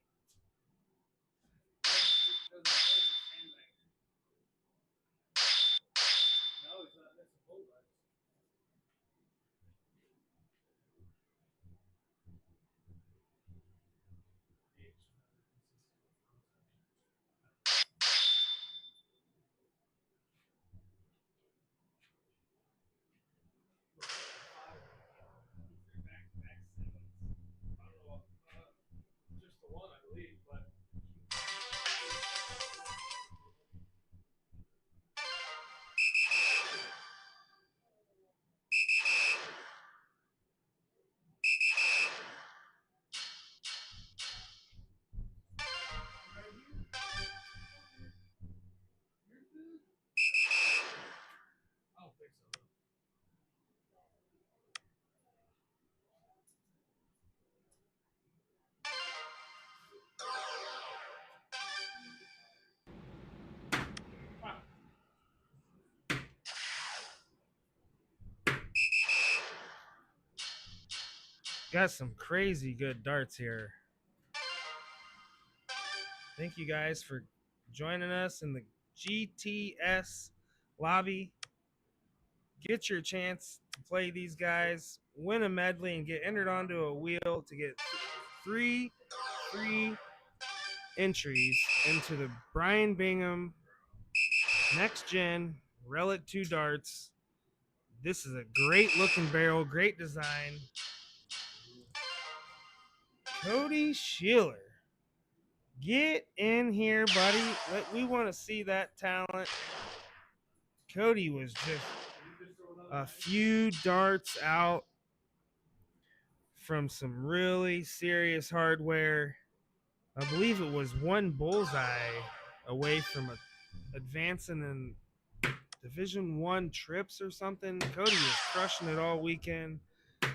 Doesn't say it's handbag. No, he's not missing bullseyes.
Got some crazy good darts here. Thank you guys for joining us in the GTS lobby. Get your chance to play these guys, win a medley, and get entered onto a wheel to get 3 free entries into the Brian Bingham Next Gen Relic 2 darts. This is a great looking barrel, great design. Cody Sheeler. Get in here, buddy. We want to see that talent. Cody was just a few darts out from some really serious hardware. I believe it was one bullseye away from advancing in Division 1 trips or something. Cody was crushing it all weekend.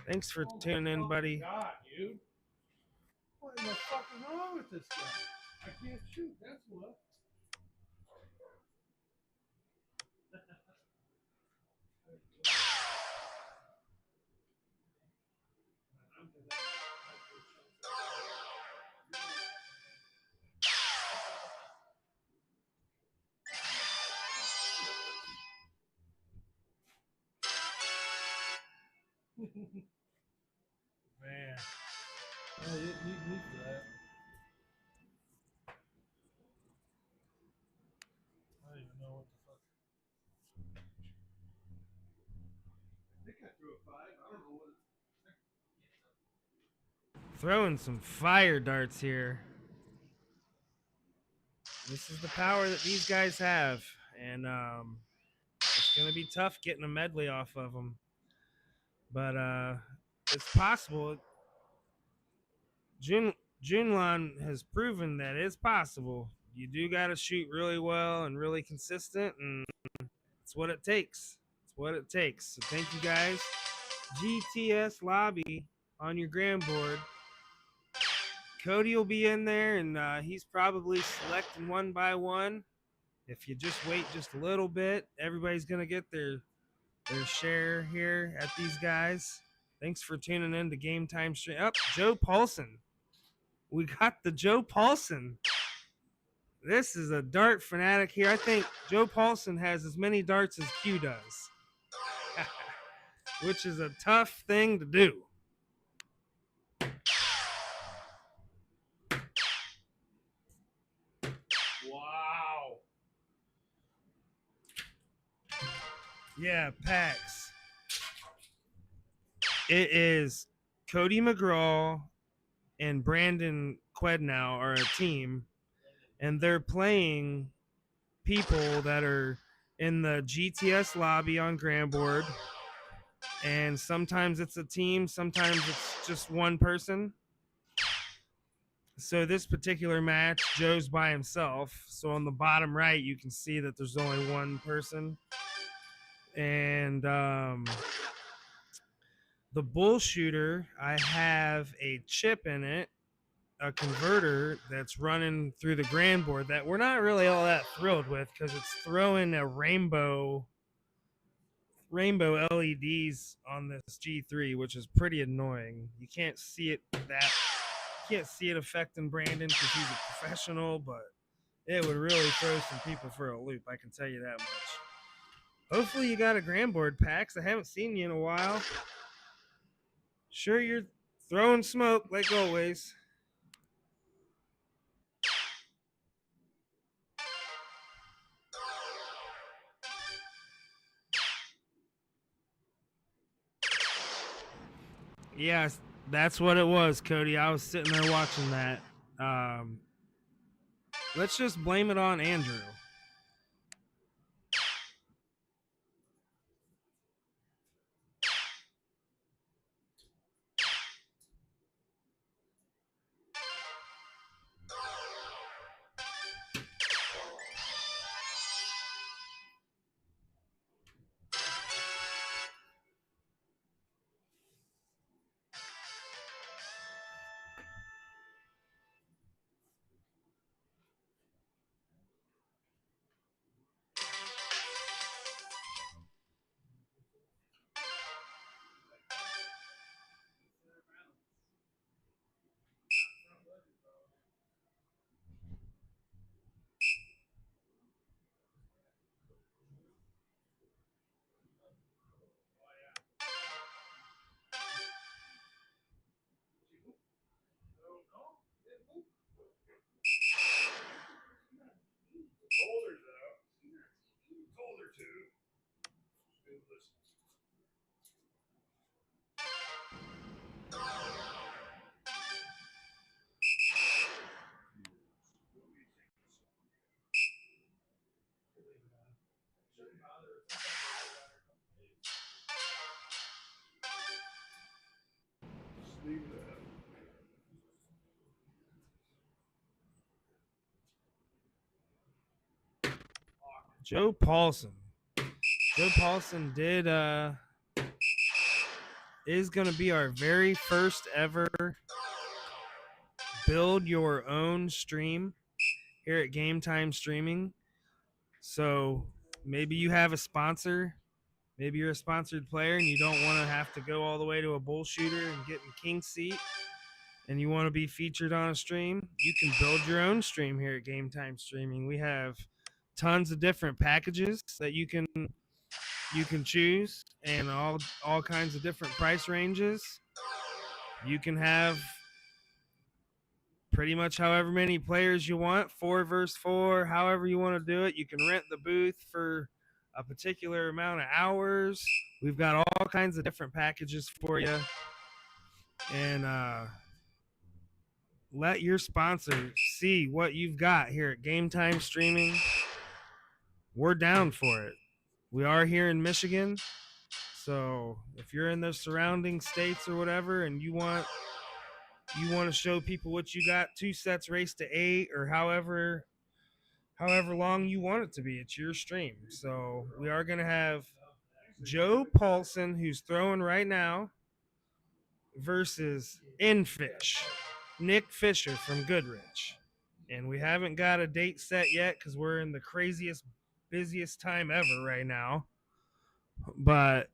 Thanks for tuning in, buddy.
God, dude. What in the fuck is wrong with this guy? I can't shoot, that's what. Man. Oh, you need that. I don't even know what the fuck. I think I threw a 5. I don't know what it's.
Throwing some fire darts here. This is the power that these guys have, and it's going to be tough getting a medley off of them. But it's possible. Junlon has proven that it's possible. You do got to shoot really well and really consistent, and it's what it takes. It's what it takes. So thank you guys. GTS lobby on your gram board. Cody will be in there, and he's probably selecting one by one. If you just wait just a little bit, everybody's going to get their share here at these guys. Thanks for tuning in to Game Time Stream. Up, Joe Paulson. We got the Joe Paulson. This is a dart fanatic here. I think Joe Paulson has as many darts as Q does, which is a tough thing to do.
Wow.
Yeah, PAX. It is Cody McGraw and Brandon Quednow are a team, and they're playing people that are in the GTS lobby on Gramboard. And sometimes it's a team, sometimes it's just one person. So this particular match, Joe's by himself. So on the bottom right, you can see that there's only one person. And the bull shooter, I have a chip in it, a converter that's running through the grand board that we're not really all that thrilled with because it's throwing a rainbow LEDs on this G3, which is pretty annoying. You can't see it affecting Brandon because he's a professional, but it would really throw some people for a loop, I can tell you that much. Hopefully you got a grand board, PAX. I haven't seen you in a while. Sure, you're throwing smoke like always. Yeah, that's what it was, Cody. I was sitting there watching that. Let's just blame it on Andrew.
Leave that.
Joe Paulson. Joe Paulson is going to be our very first ever build your own stream here at Game Time Streaming. So maybe you have a sponsor, maybe you're a sponsored player and you don't want to have to go all the way to a bull shooter and get in king seat, and you want to be featured on a stream, you can build your own stream here at Game Time Streaming. We have tons of different packages that you can choose, and all kinds of different price ranges. You can have pretty much however many players you want, 4 versus 4, however you want to do it. You can rent the booth for a particular amount of hours. We've got all kinds of different packages for you. And let your sponsor see what you've got here at Game Time Streaming. We're down for it. We are here in Michigan. So if you're in the surrounding states or whatever and you want to show people what you got, 2 sets race to 8 or however long you want it to be, it's your stream. So we are going to have Joe Paulson, who's throwing right now, versus Infish, Nick Fisher from Goodrich. And we haven't got a date set yet because we're in the craziest, busiest time ever right now. But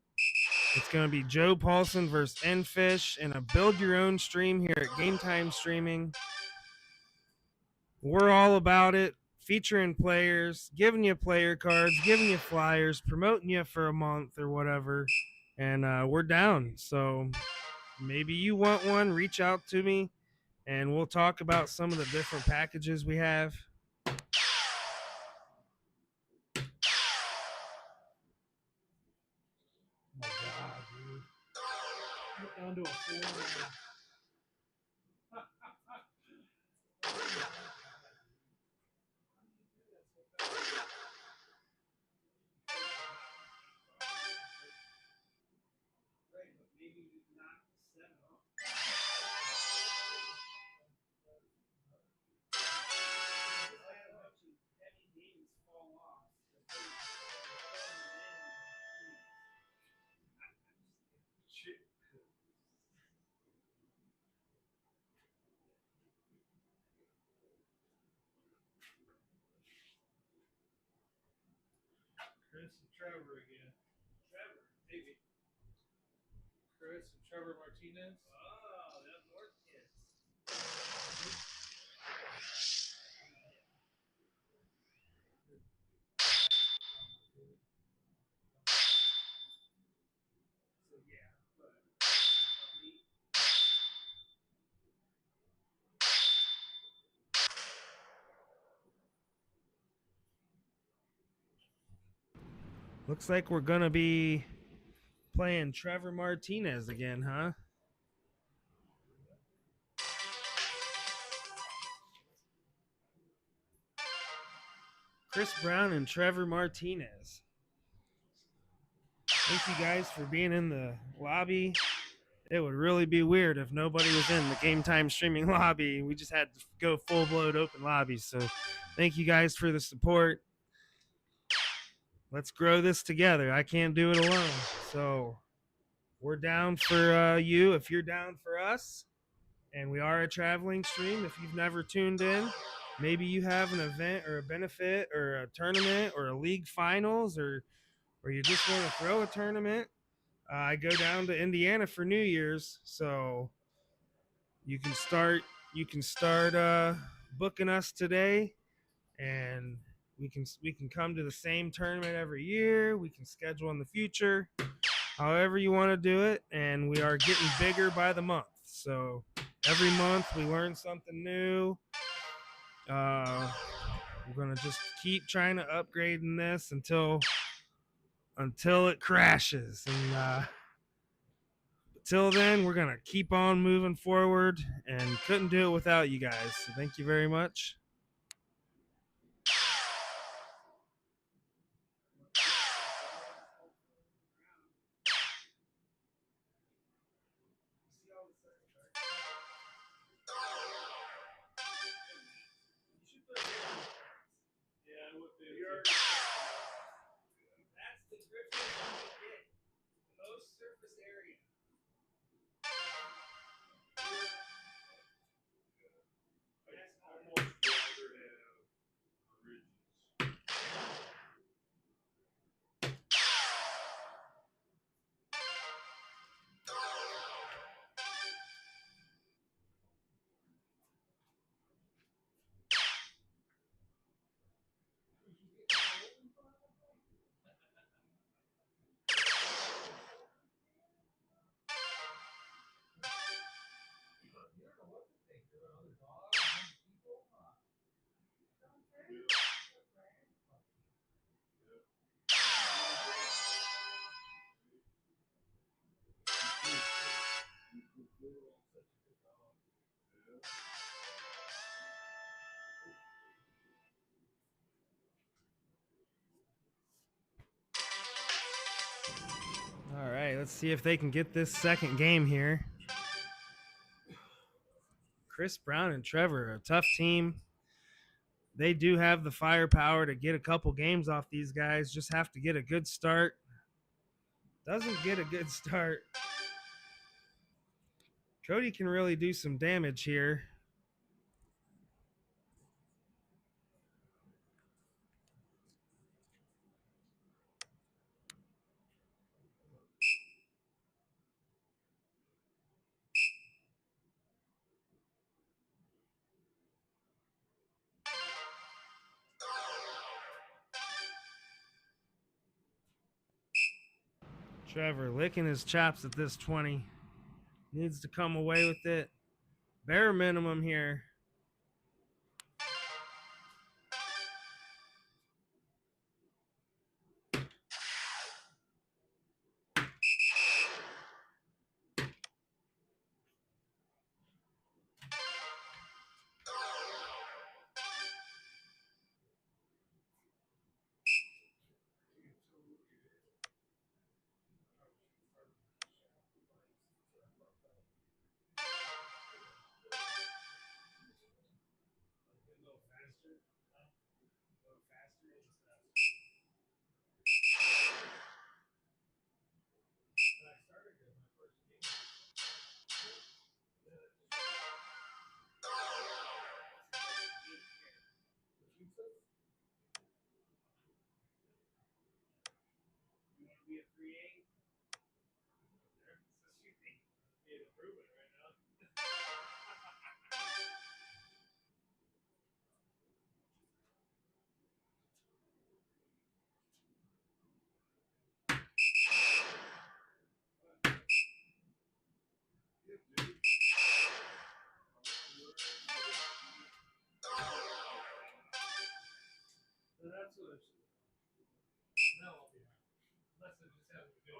it's going to be Joe Paulson versus Enfish in a build your own stream here at Game Time Streaming. We're all about it, featuring players, giving you player cards, giving you flyers, promoting you for a month or whatever. And we're down. So maybe you want one, reach out to me, and we'll talk about some of the different packages we have.
Oh my God, dude. Get down to a 4 now. Chris and Trevor again. Trevor, maybe. Chris and Trevor Martinez.
Oh, that North kids. So yeah, but looks like we're gonna be playing Trevor Martinez again, huh? Chris Brown and Trevor Martinez. Thank you guys for being in the lobby. It would really be weird if nobody was in the Game Time Streaming lobby. We just had to go full-blown open lobby. So thank you guys for the support. Let's grow this together. I can't do it alone. So we're down for you if you're down for us. And we are a traveling stream. If you've never tuned in, maybe you have an event or a benefit or a tournament or a league finals, or you just want to throw a tournament. I go down to Indiana for New Year's, so you can start booking us today, and we can come to the same tournament every year. We can schedule in the future, however you want to do it, and we are getting bigger by the month. So every month we learn something new. We're gonna just keep trying to upgrade in this until it crashes, and till then we're gonna keep on moving forward, and couldn't do it without you guys. So thank you very much. let's see if they can get this second game here. Chris Brown and Trevor, a tough team. They do have the firepower to get a couple games off these guys. Just have to get a good start. Doesn't get a good start. Cody can really do some damage here. Trevor licking his chops at this 20. Needs to come away with it. Bare minimum here.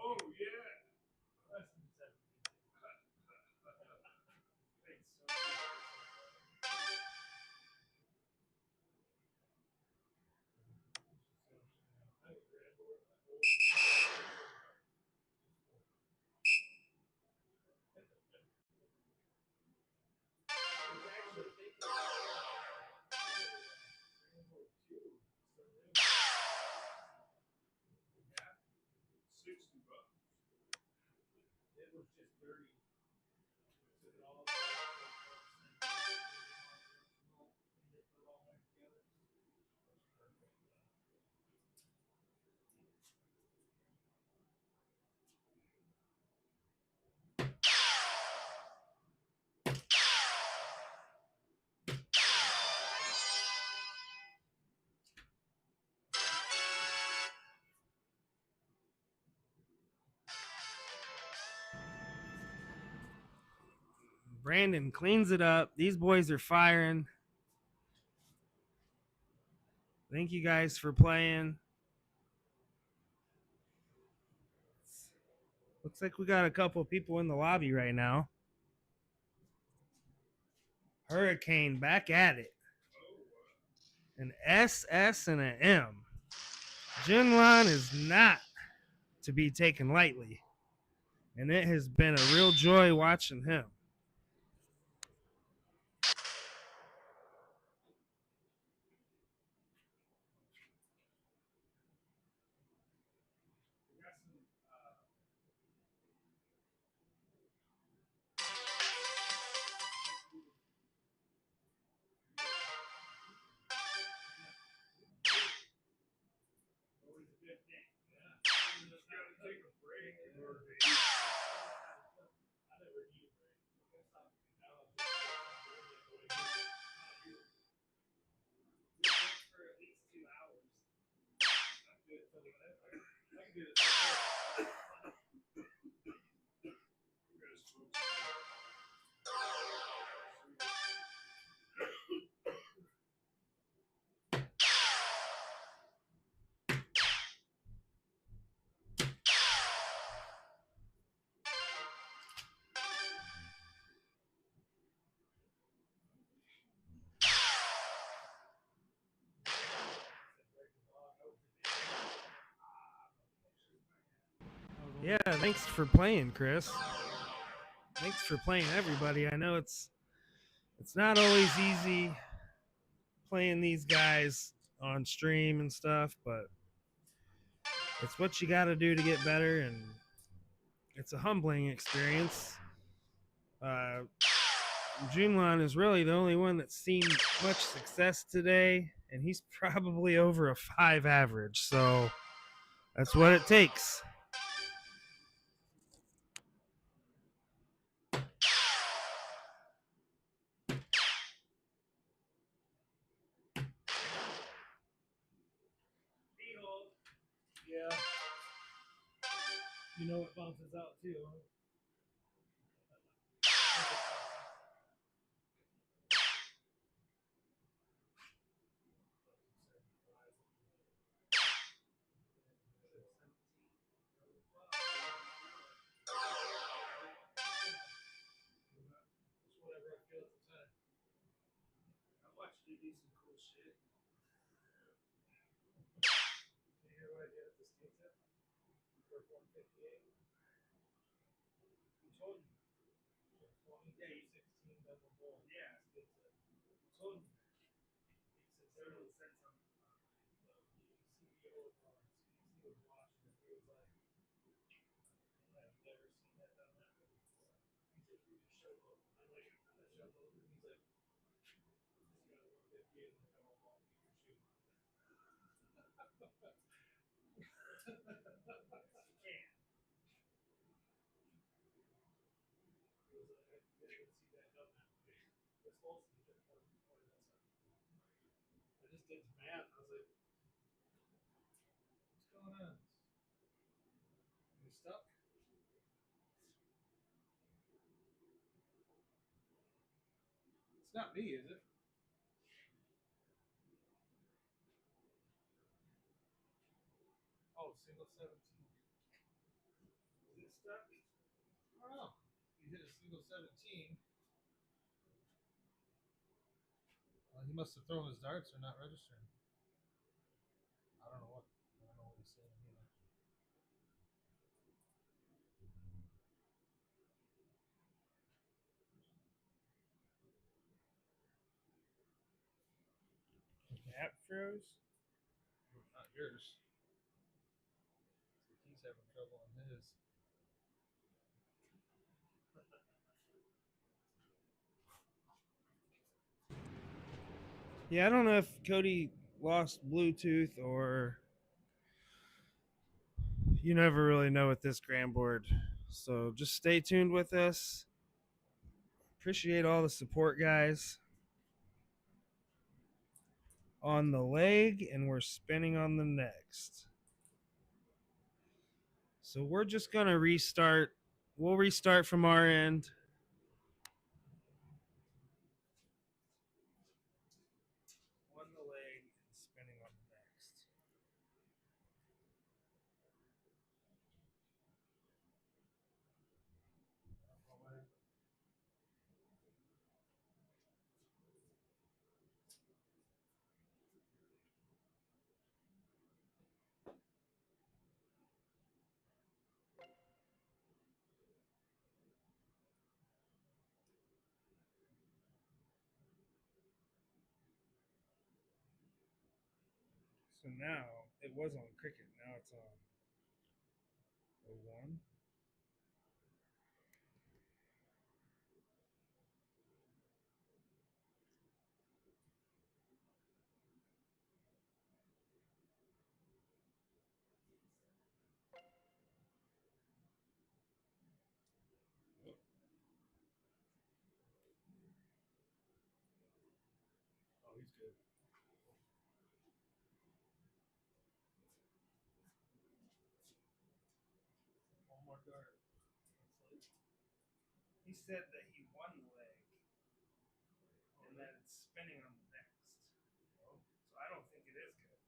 Oh, yeah. $60.
Brandon cleans it up. These boys are firing. Thank you guys for playing. Looks like we got a couple people in the lobby right now. Hurricane back at it. An SS and an M. Jinlon is not to be taken lightly. And it has been a real joy watching him.
Take a break in order to
Yeah, thanks for playing, Chris. Thanks for playing, everybody. I know it's not always easy playing these guys on stream and stuff, but it's what you got to do to get better, and it's a humbling experience. Junlon is really the only one that's seen much success today, and he's probably over a 5 average, so that's what it takes.
Yeah. You know it bounces out too. Huh? Whatever I feel at the time.
I watched you do some cool shit.
Did you hear what I did at the state tip? For 158. I told you. 20,
Yeah, you-
16 double goal.
Yeah.
State tip. I told you.
Everyone said something.
CEO was watching it. He was like, I've never seen that done that way before. He's like, you just showed up. I'm like, I showed up. And he's like, just got 158 and come up on your shoe. He was like, I didn't see that done that way. It's supposed to be different. I just did some math. I was like, what's going on? You stuck? It's not me, is it? Oh, single 17. Is it stuck? I don't know. You hit a single 17. He must have thrown his darts or not registering. I don't know what. I don't know what he's saying. You know.
App froze?
Not yours. He's having trouble on his.
Yeah, I don't know if Cody lost Bluetooth or you never really know with this gram board. So just stay tuned with us. Appreciate all the support, guys. On the leg, and we're spinning on the next. So we're just going to restart. We'll restart from our end. On the leg and spinning on the next. So now it was on cricket. Now it's on 01.
Oh, he's good. One more dart.
He said that he won the leg, and that it's spinning on the next. So I don't think it is good.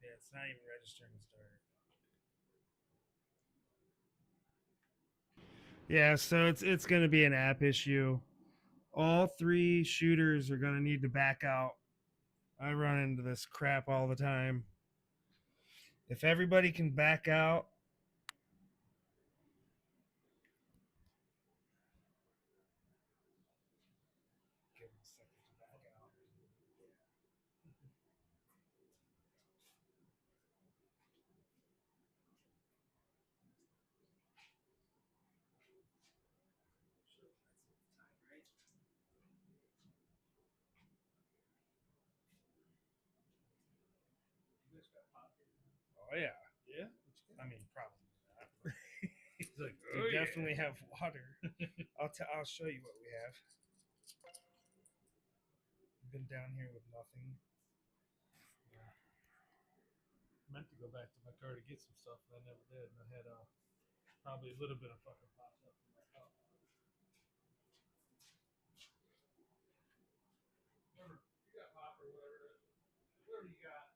Yeah, it's not even registering to start. Yeah, so it's going to be an app issue. All 3 shooters are going to need to back out I run into this crap all the time. If everybody can back out. Give them a second to back out. Oh yeah.
Yeah.
I mean, probably not. But
He's like,
we
oh, yeah.
definitely have water. I'll show you what we have. Been down here with nothing.
Meant to go back to my car to get some stuff, and I never did. And I had probably a little bit of fucking pop stuff in my car. Remember, you got pop or whatever. Whatever you got.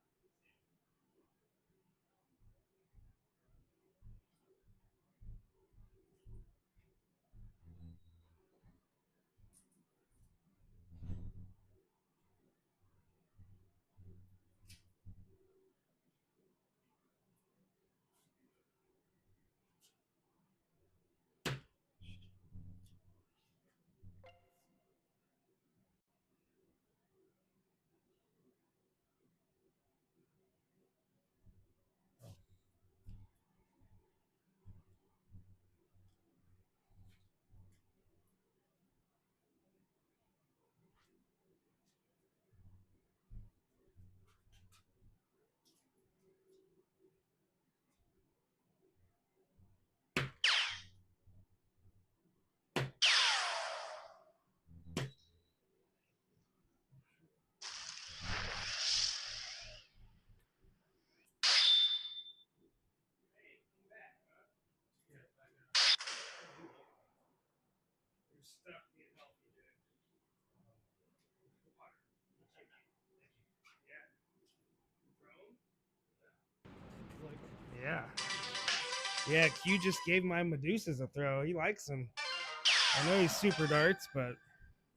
Your stuff being healthy, dude. Water. Yeah. Yeah. Yeah, Q just gave my Medusas a throw. He likes them. I know he's super darts, but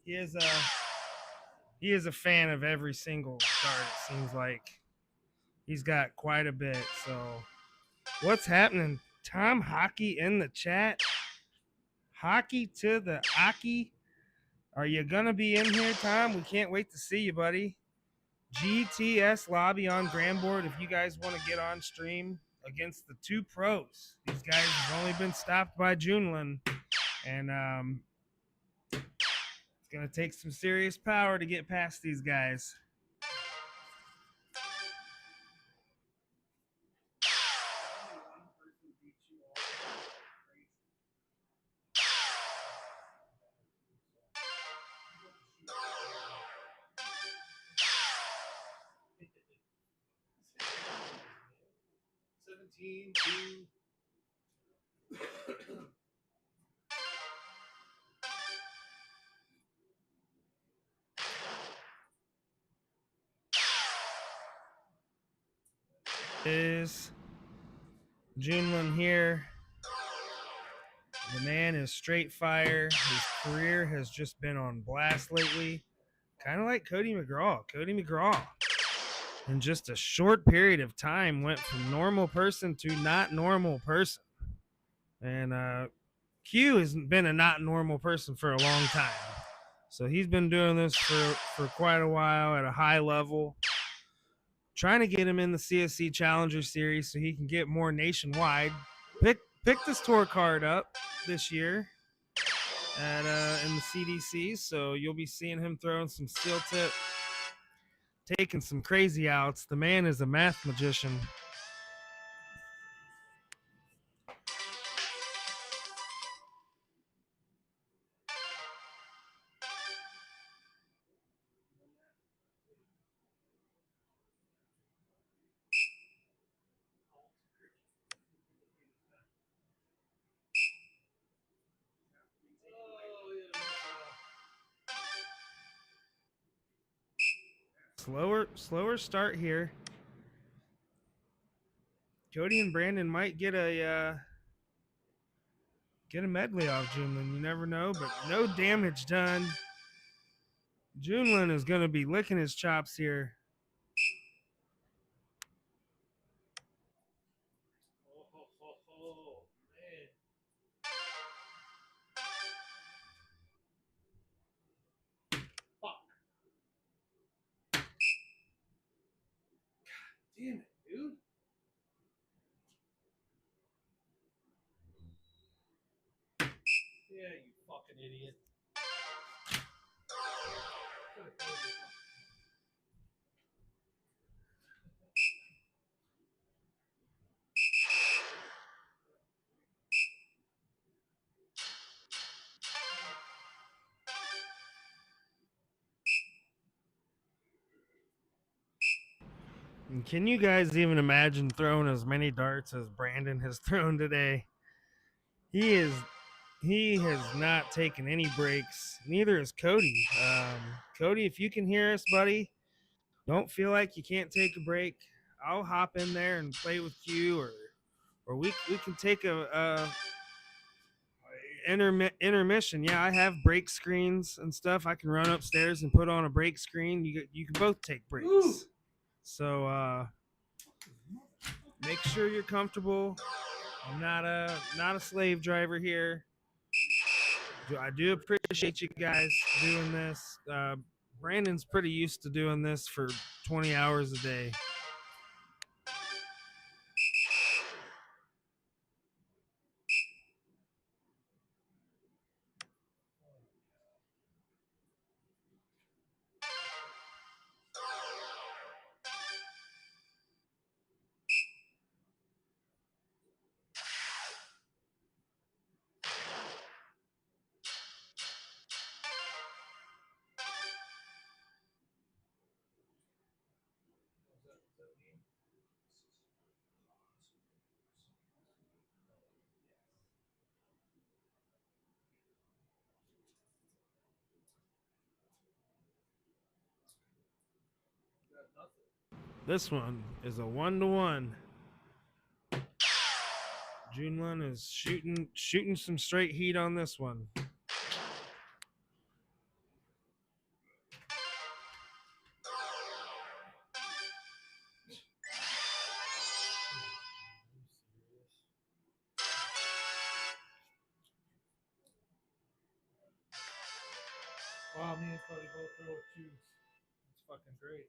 he is a fan of every single dart, it seems like. He's got quite a bit. So what's happening? Tom Hockey in the chat. Hockey to the Aki. Are you gonna be in here, Tom? We can't wait to see you, buddy. GTS lobby on Grandboard if you guys want to get on stream against the two pros. These guys have only been stopped by Junelin, and it's gonna take some serious power to get past these guys. Is Junelin here? The man is straight fire. His career has just been on blast lately. Kind of like Cody McGraw. Cody McGraw, in just a short period of time, went from normal person to not normal person. And Q has been a not normal person for a long time. So he's been doing this for quite a while at a high level. Trying to get him in the CSC Challenger Series so he can get more nationwide. Pick this tour card up this year at in the CDC, so you'll be seeing him throwing some steel tip, taking some crazy outs. The man is a math magician. Slower start here. Cody and Brandon might get a medley off Junelin. You never know, but no damage done. Junelin is going to be licking his chops here.
Oh, man. Fuck. Damn it, dude. Yeah, you fucking idiot.
And can you guys even imagine throwing as many darts as Brandon has thrown today? He has not taken any breaks. Neither has Cody. Cody, if you can hear us, buddy, don't feel like you can't take a break. I'll hop in there and play with you, or we can take a intermission. Yeah, I have break screens and stuff. I can run upstairs and put on a break screen. You can both take breaks.
Ooh.
So make sure you're comfortable. I'm not a slave driver here. I do appreciate you guys doing this. Brandon's pretty used to doing this for 20 hours a day. This one is a 1-to-1. Junlun is shooting some straight heat on this one.
Wow, me and Cody both throw twos. It's fucking great.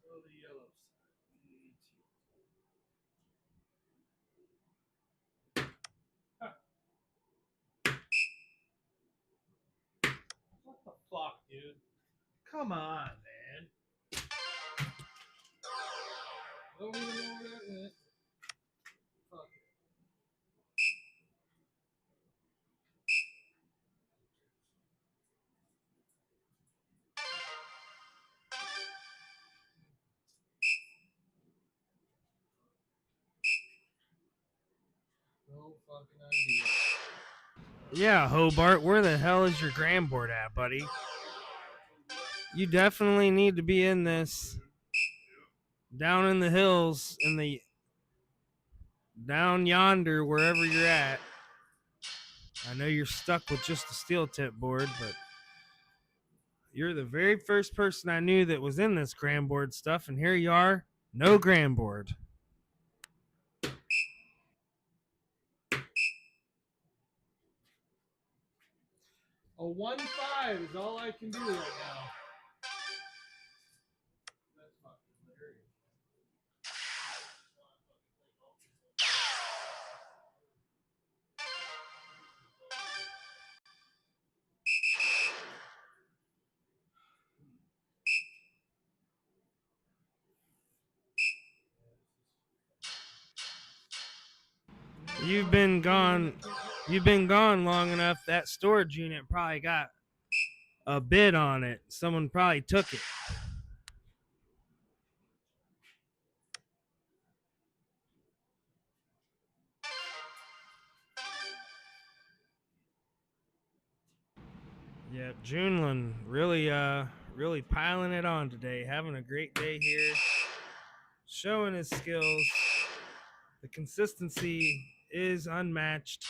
So the yellow side. What the fuck, dude? Come on, man. I don't even know where that went. Fuck it. No fucking idea.
Yeah, Hobart, where the hell is your Gramboard at, buddy? You definitely need to be in this. Down in the hills, down yonder, wherever you're at. I know you're stuck with just a steel tip board, but you're the very first person I knew that was in this Gramboard stuff, and here you are, no Gramboard.
A 1-5 is all I can do right now. That's fucking hilarious.
You've been gone long enough. That storage unit probably got a bid on it. Someone probably took it. Yeah, Junlin really piling it on today, having a great day here, showing his skills. The consistency is unmatched.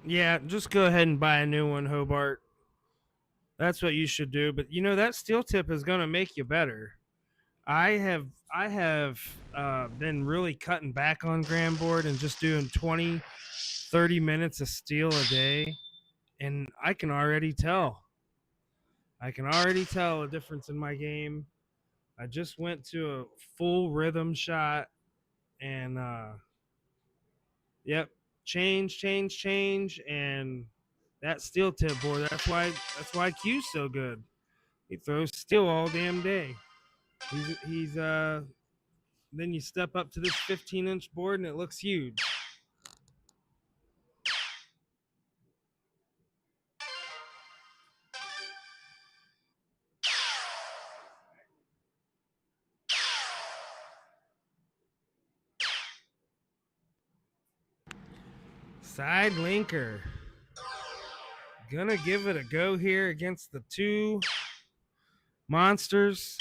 Yeah, just go ahead and buy a new one, Hobart. That's what you should do. But that steel tip is going to make you better. I have been really cutting back on gram board and just doing 20, 30 minutes of steel a day, and I can already tell. I can already tell a difference in my game. I just went to a full rhythm shot, and yep, change, and that steel tip board. That's why Q's so good. He throws steel all damn day. He's Then you step up to this 15-inch board and it looks huge. Side linker. Gonna give it a go here against the two monsters.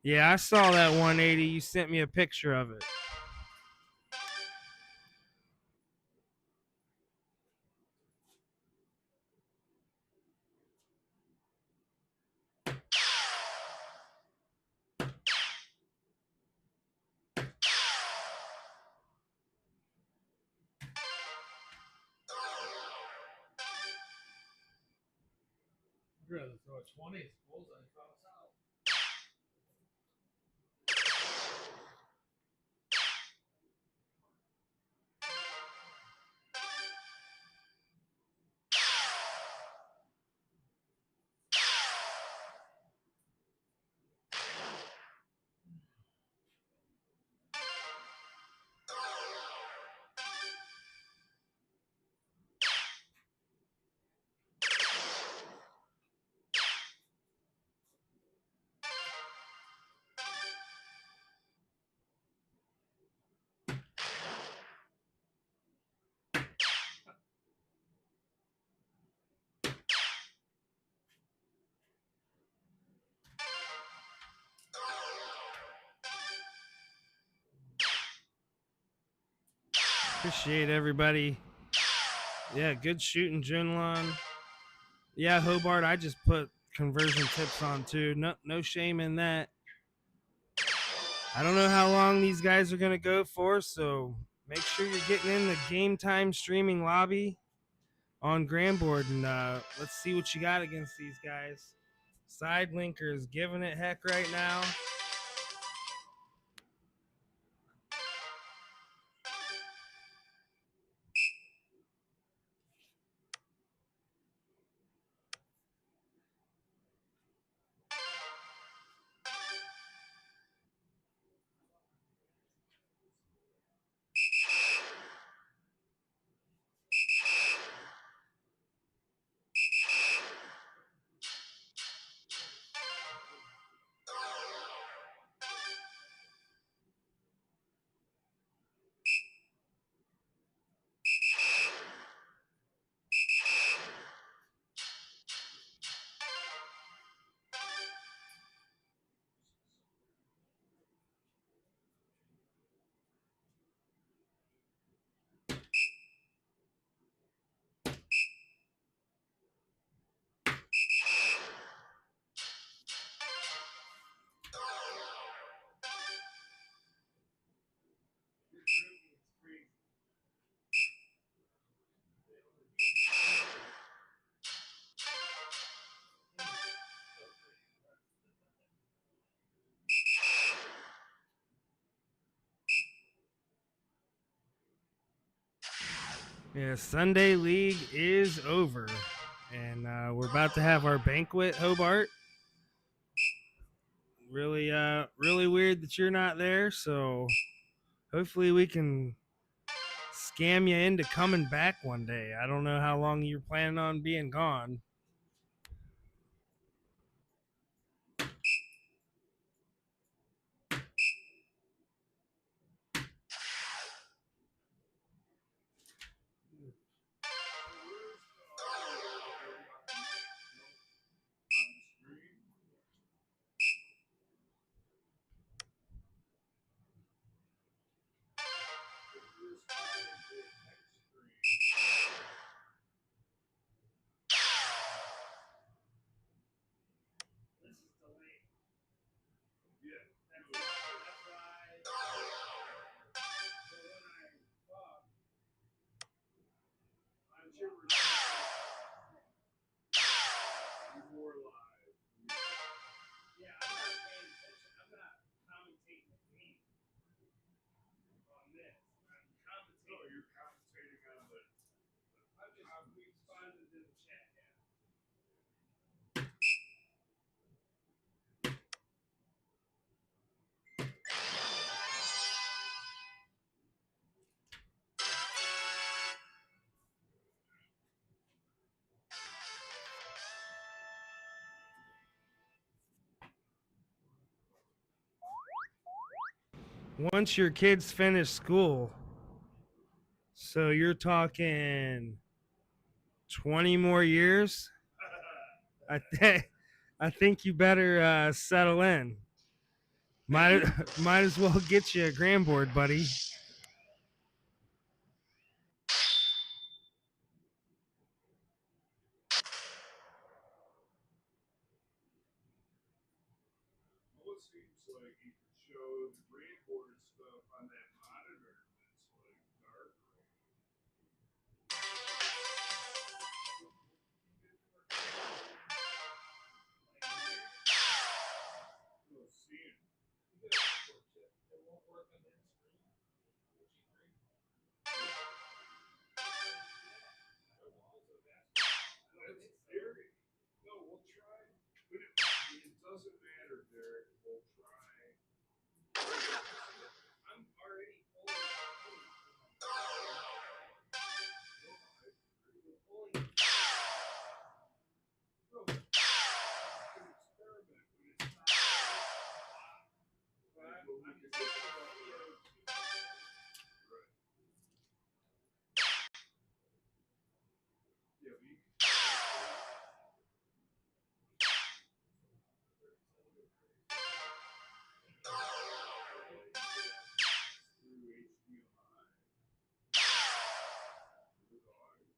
Yeah, I saw that 180. You sent me a picture of it.
I'd rather throw a 20 as bullseye cross out.
Appreciate everybody. Yeah, good shooting, Junlon. Yeah, Hobart, I just put conversion tips on too. No shame in that. I don't know how long these guys are gonna go for, so make sure you're getting in the game time streaming lobby on Gramboard, and let's see what you got against these guys. Side linker is giving it heck right now. Yeah, Sunday League is over, and we're about to have our banquet, Hobart. Really weird that you're not there. So hopefully we can scam you into coming back one day. I don't know how long you're planning on being gone.
This is delayed. Yeah. That's why. So when I talk, I'm sure we're more live. Yeah, I'm not paying attention. I'm not commentating the game on this. I'm commentating. No, you're commentating on the. I'm just responding to the chat. Yeah.
Once your kids finish school, so you're talking 20 more years. I think you better settle in. Might as well get you a Gramboard, buddy.
Well, it seems like you could show the Gramboard stuff on that monitor that's like dark. No, seeing.
It won't work on that screen.
That's scary. No, we'll try. But it doesn't matter, Derek. We'll try.
I'm already pulling.
No, it's an experiment, but it's not.
I'm just taking a video.
Right. Yeah, we. Through HDMI. With audio.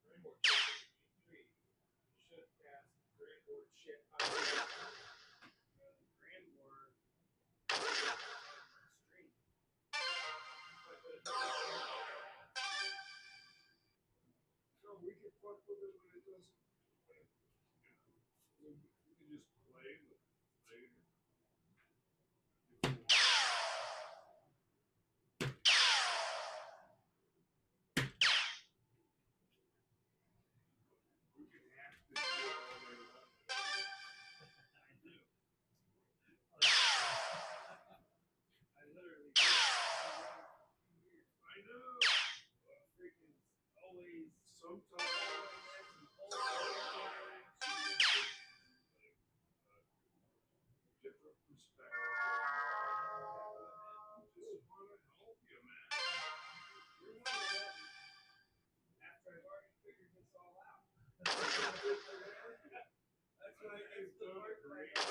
Gramboard should cast Gramboard shit out of Gramboard stream.
No, we can fuck with it when it doesn't. We can just play with it later. If we want. We can hack this shit all day long.
I do. I literally do.
I know.
Freaking always.
Sometimes. Different perspective. Just want to help you, man.
You're one of them. After I've already figured this all out. That's what I
I've
the
done a
part
great.
that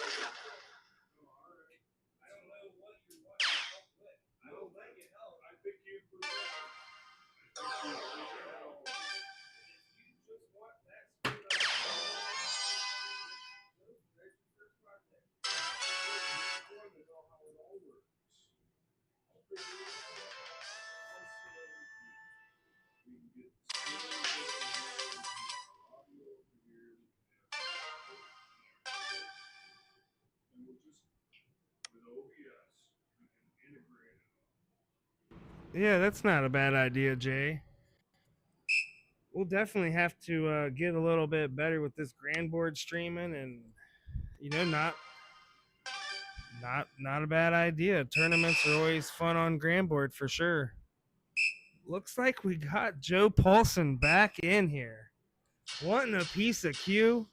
Oh, all right.
I don't know what you're wanting to help with. I will make it help.
I think you present. I think you help.
If you just want that screwed up, there's your first project.
I want to know how it all works. I'll figure it out. I'll see everything. We can get the screen over here, audio over here. And
Yeah, that's not a bad idea, Jay. We'll definitely have to get a little bit better with this grand board streaming, and not a bad idea. Tournaments are always fun on grand board for sure. Looks like we got Joe Paulson back in here, wanting a piece of Q.